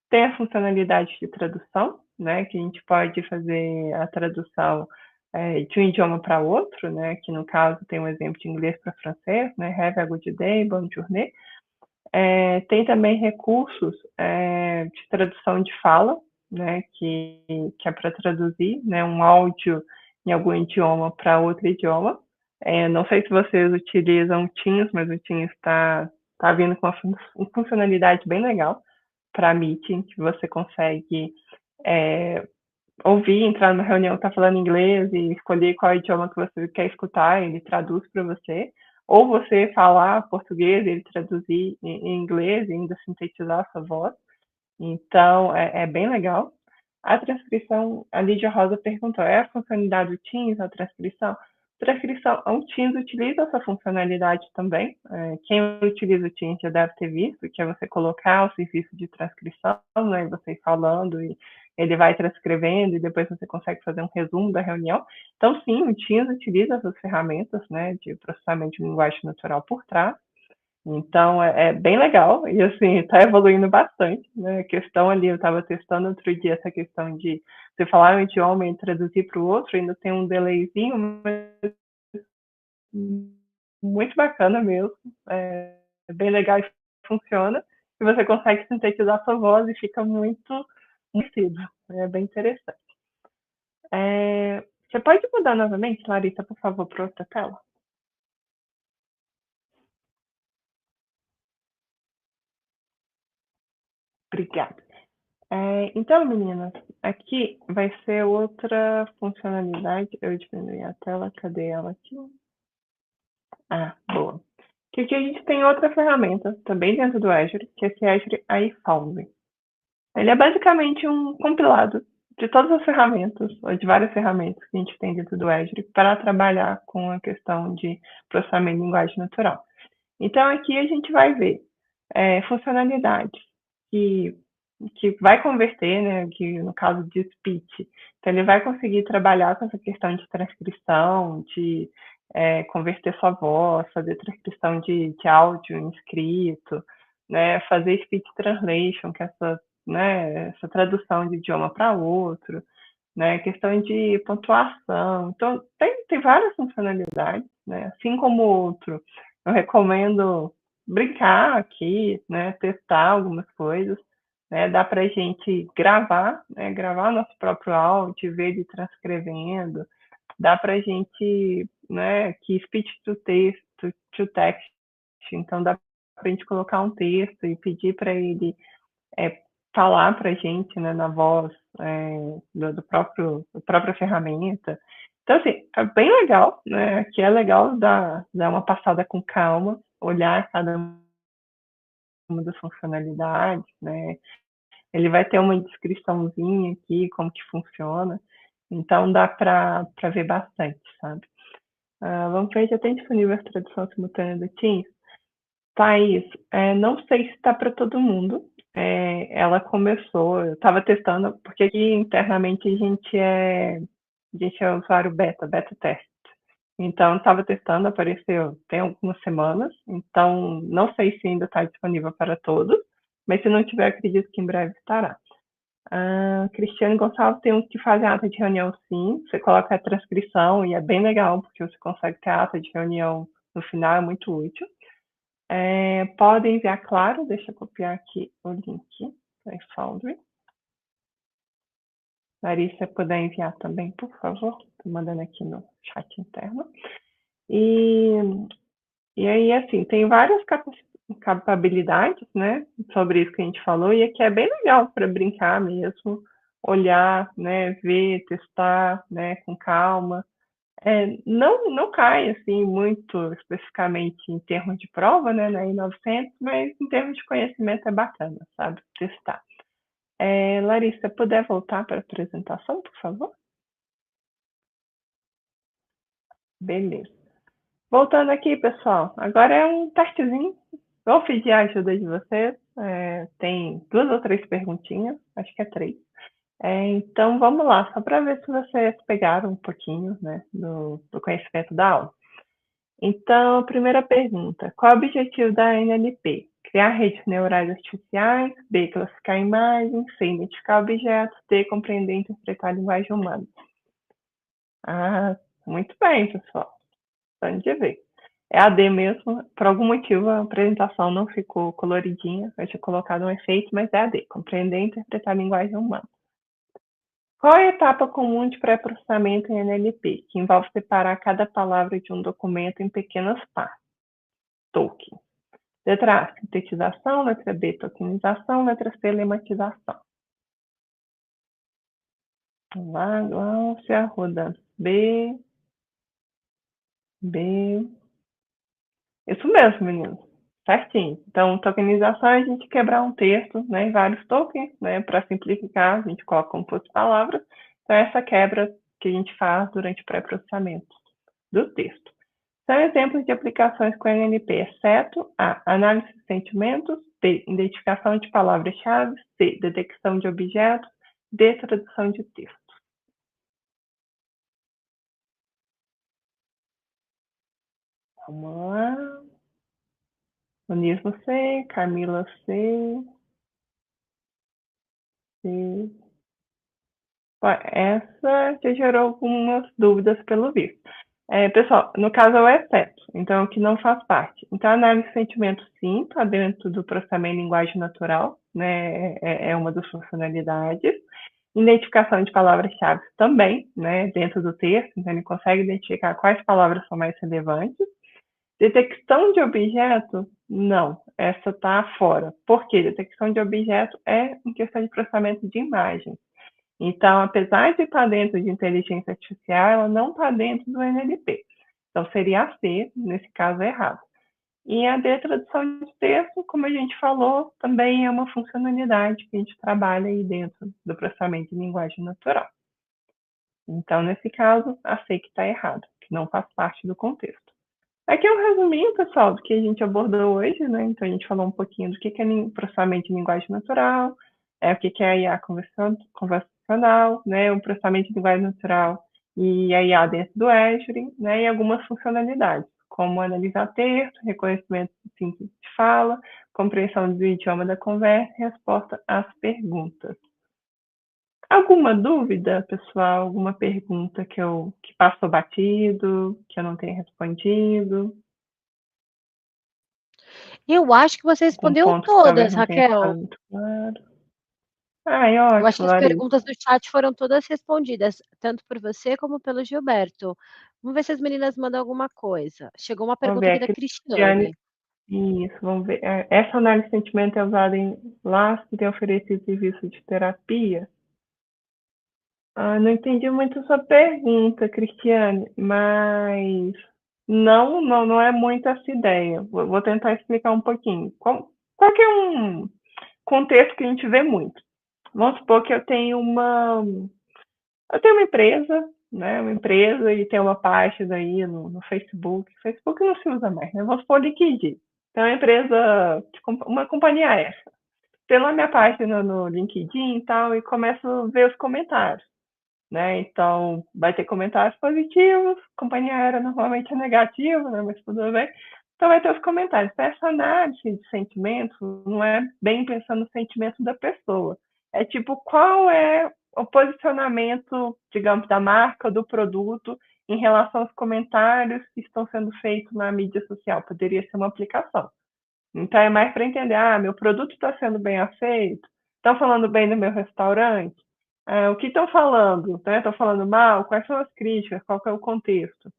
S2: Tem a funcionalidade de tradução, né, que a gente pode fazer a tradução de um idioma para outro, né, que no caso tem um exemplo de inglês para francês, né, have a good day, bonne journée. Tem também recursos de tradução de fala, né, que é para traduzir, né, um áudio em algum idioma para outro idioma. Não sei se vocês utilizam o Teams, mas o Teams está vindo com uma funcionalidade bem legal para Meeting, que você consegue ouvir, entrar numa reunião que está falando inglês e escolher qual idioma que você quer escutar, ele traduz para você. Ou você falar português, ele traduzir em inglês e ainda sintetizar a sua voz. Então, é bem legal. A transcrição, a Lídia Rosa perguntou, é a funcionalidade do Teams, a transcrição? Transcrição, o Teams utiliza essa funcionalidade também. Quem utiliza o Teams já deve ter visto, que é você colocar o serviço de transcrição, né, você falando e ele vai transcrevendo e depois você consegue fazer um resumo da reunião. Então, sim, o Teams utiliza essas ferramentas, né, de processamento de linguagem natural por trás. Então é bem legal e assim está evoluindo bastante, né? A questão ali eu estava testando outro dia essa questão de você falar um idioma e traduzir para o outro, ainda tem um delayzinho, mas muito bacana mesmo, é bem legal e funciona. E você consegue sintetizar sua voz e fica muito parecido, é bem interessante. Você pode mudar novamente, Larissa, por favor, para outra tela? Obrigada. Então, meninas, aqui vai ser outra funcionalidade. Eu diminuí a tela, cadê ela aqui? Ah, boa. Que aqui a gente tem outra ferramenta, também dentro do Azure, que é esse Azure iFound. Ele é basicamente um compilado de todas as ferramentas, ou de várias ferramentas que a gente tem dentro do Azure para trabalhar com a questão de processamento de linguagem natural. Então, aqui a gente vai ver funcionalidades que, que vai converter, né, que no caso de speech, então ele vai conseguir trabalhar com essa questão de transcrição, de converter sua voz, fazer transcrição de áudio em escrito, né, fazer speech translation, que é essa tradução de idioma para outro, né, questão de pontuação. Então, tem várias funcionalidades, né, assim como o outro. Eu recomendo brincar aqui, né, testar algumas coisas, né, dá para a gente gravar, né, gravar nosso próprio áudio, ver ele transcrevendo, dá para a gente, né, que speech to text, então dá para a gente colocar um texto e pedir para ele é, falar para a gente, né, na voz da própria ferramenta. Então, assim, é bem legal, né? Aqui é legal dar uma passada com calma, olhar cada uma das funcionalidades, né? Ele vai ter uma descriçãozinha aqui, como que funciona. Então, dá para ver bastante, sabe? Vamos ver, já tem disponível a tradução simultânea do Teams? Thaís, não sei se está para todo mundo. Ela começou, eu estava testando, porque aqui internamente a gente é usuário beta teste. Então, estava testando, apareceu tem algumas semanas, então não sei se ainda está disponível para todos, mas se não tiver, acredito que em breve estará. Cristiane Gonçalves tem uns que fazem ata de reunião sim, você coloca a transcrição e é bem legal, porque você consegue ter ata de reunião no final, é muito útil. Podem enviar, claro, deixa eu copiar aqui o link da iFoundry. Larissa, puder enviar também, por favor. Estou mandando aqui no chat interno. E aí, assim, tem várias capabilidades, né, sobre isso que a gente falou, e aqui é bem legal para brincar mesmo, olhar, né, ver, testar, né, com calma. Não cai assim muito especificamente em termos de prova, né, na I900, mas em termos de conhecimento é bacana, sabe, testar. Larissa, puder voltar para a apresentação, por favor? Beleza. Voltando aqui, pessoal, agora é um testezinho. Vou pedir a ajuda de vocês. Tem 2 ou 3 perguntinhas, acho que é 3. Então, vamos lá, só para ver se vocês pegaram um pouquinho, né, do conhecimento da aula. Então, a primeira pergunta: qual é o objetivo da NLP? Criar redes neurais artificiais, B, classificar imagens, C, identificar objetos, D, compreender e interpretar a linguagem humana. Muito bem, pessoal. Pode de ver. É a D mesmo. Por algum motivo, a apresentação não ficou coloridinha. Eu tinha colocado um efeito, mas é a D, compreender e interpretar a linguagem humana. Qual é a etapa comum de pré-processamento em NLP, que envolve separar cada palavra de um documento em pequenas partes? Token. Letra A, sintetização. Letra B, tokenização. Letra C, lematização. Vamos lá, Glaucia, rodando. B. Isso mesmo, meninos. Certinho. Então, tokenização é a gente quebrar um texto, né, em vários tokens, né, para simplificar, a gente coloca como fosse palavras. Então, essa quebra que a gente faz durante o pré-processamento do texto. São exemplos de aplicações com NLP, exceto a análise de sentimentos, B, identificação de palavras-chave, C, detecção de objetos, D, tradução de texto. Vamos lá. Anismo C, Camila C, C. Ó, essa já gerou algumas dúvidas pelo visto. Pessoal, no caso é o exceto, então é o que não faz parte. Então, a análise de sentimento, sim, está dentro do processamento em linguagem natural, né? É uma das funcionalidades. Identificação de palavras-chave também, né? Dentro do texto, então ele consegue identificar quais palavras são mais relevantes. Detecção de objeto, não, essa está fora. Por quê? Detecção de objeto é em questão de processamento de imagem. Então, apesar de estar dentro de inteligência artificial, ela não está dentro do NLP. Então, seria a C, nesse caso, errado. E a D, tradução de texto, como a gente falou, também é uma funcionalidade que a gente trabalha aí dentro do processamento de linguagem natural. Então, nesse caso, a C que está errado, que não faz parte do contexto. Aqui é um resuminho, pessoal, do que a gente abordou hoje, né? Então, a gente falou um pouquinho do que é processamento de linguagem natural, o que é a IA conversacional, né? O processamento de linguagem natural e a IA dentro do Azure, né? E algumas funcionalidades, como analisar texto, reconhecimento de síntese de fala, compreensão do idioma da conversa e resposta às perguntas. Alguma dúvida, pessoal? Alguma pergunta que passou batido, que eu não tenha respondido?
S1: Eu acho que você
S2: Um
S1: respondeu
S2: ponto que talvez
S1: todas,
S2: não tenha
S1: Raquel.
S2: ficado muito claro. Ai,
S1: Eu acho que
S2: ótimo,
S1: as
S2: Larissa.
S1: perguntas do chat foram todas respondidas, tanto por você como pelo Gilberto. Vamos ver se as meninas mandam alguma coisa. Chegou uma
S2: Vamos
S1: pergunta
S2: ver
S1: aqui da
S2: aqui. Cristiane.
S1: Cristiane.
S2: Isso, vamos ver. Essa análise de sentimento é usada em laços que têm oferecido serviço de terapia? Não entendi muito a sua pergunta, Cristiane, mas não é muito essa ideia. Vou tentar explicar um pouquinho. Qual que é um contexto que a gente vê muito? Vamos supor que eu tenho uma empresa, né? Uma empresa e tem uma página aí no Facebook. Facebook não se usa mais, né? Vamos supor LinkedIn. Então, é uma empresa, uma companhia aérea. Tem lá minha página no LinkedIn e tal, e começo a ver os comentários, né? Então, vai ter comentários positivos, companhia aérea normalmente é negativo, né? Mas tudo bem. Então, vai ter os comentários. Então, essa análise de sentimentos não é bem pensando no sentimento da pessoa. É tipo, qual é o posicionamento, digamos, da marca, do produto em relação aos comentários que estão sendo feitos na mídia social. Poderia ser uma aplicação. Então, é mais para entender, meu produto está sendo bem aceito? Estão falando bem do meu restaurante? O que estão falando? Né? Estão falando mal? Quais são as críticas? Qual que é o contexto?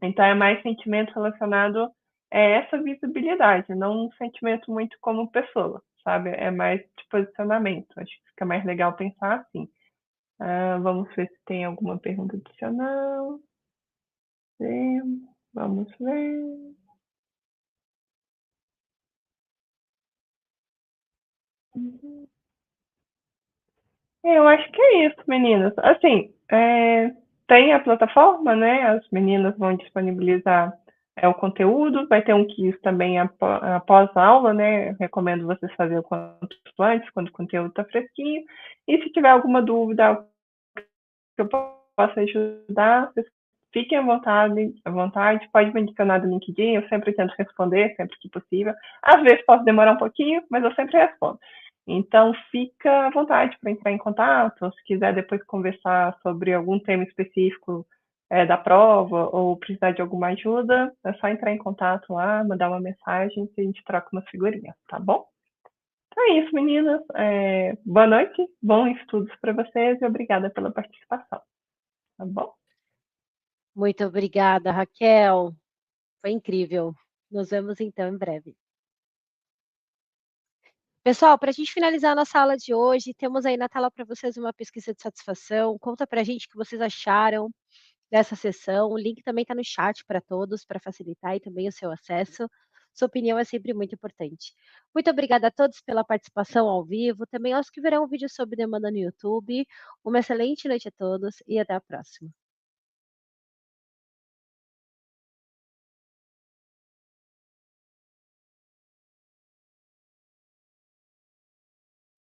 S2: Então, é mais sentimento relacionado a essa visibilidade, não um sentimento muito como pessoa, sabe? É mais de posicionamento. Acho que fica mais legal pensar assim. Vamos ver se tem alguma pergunta adicional. Sim, vamos ver. Uhum. Eu acho que é isso, meninas. Assim, tem a plataforma, né? As meninas vão disponibilizar o conteúdo, vai ter um quiz também após a aula, né? Eu recomendo vocês fazerem o quanto antes, quando o conteúdo está fresquinho. E se tiver alguma dúvida que eu possa ajudar, vocês fiquem à vontade, pode me adicionar no LinkedIn, eu sempre tento responder, sempre que possível. Às vezes posso demorar um pouquinho, mas eu sempre respondo. Então, fica à vontade para entrar em contato, se quiser depois conversar sobre algum tema específico da prova ou precisar de alguma ajuda, é só entrar em contato lá, mandar uma mensagem que a gente troca umas figurinhas, tá bom? Então é isso, meninas. Boa noite, bons estudos para vocês e obrigada pela participação, tá bom?
S1: Muito obrigada, Raquel. Foi incrível. Nos vemos então em breve. Pessoal, para a gente finalizar a nossa aula de hoje, temos aí na tela para vocês uma pesquisa de satisfação. Conta para a gente o que vocês acharam dessa sessão. O link também está no chat para todos, para facilitar e também o seu acesso. Sua opinião é sempre muito importante. Muito obrigada a todos pela participação ao vivo, também aos que verão o vídeo sob demanda no YouTube. Uma excelente noite a todos e até a próxima.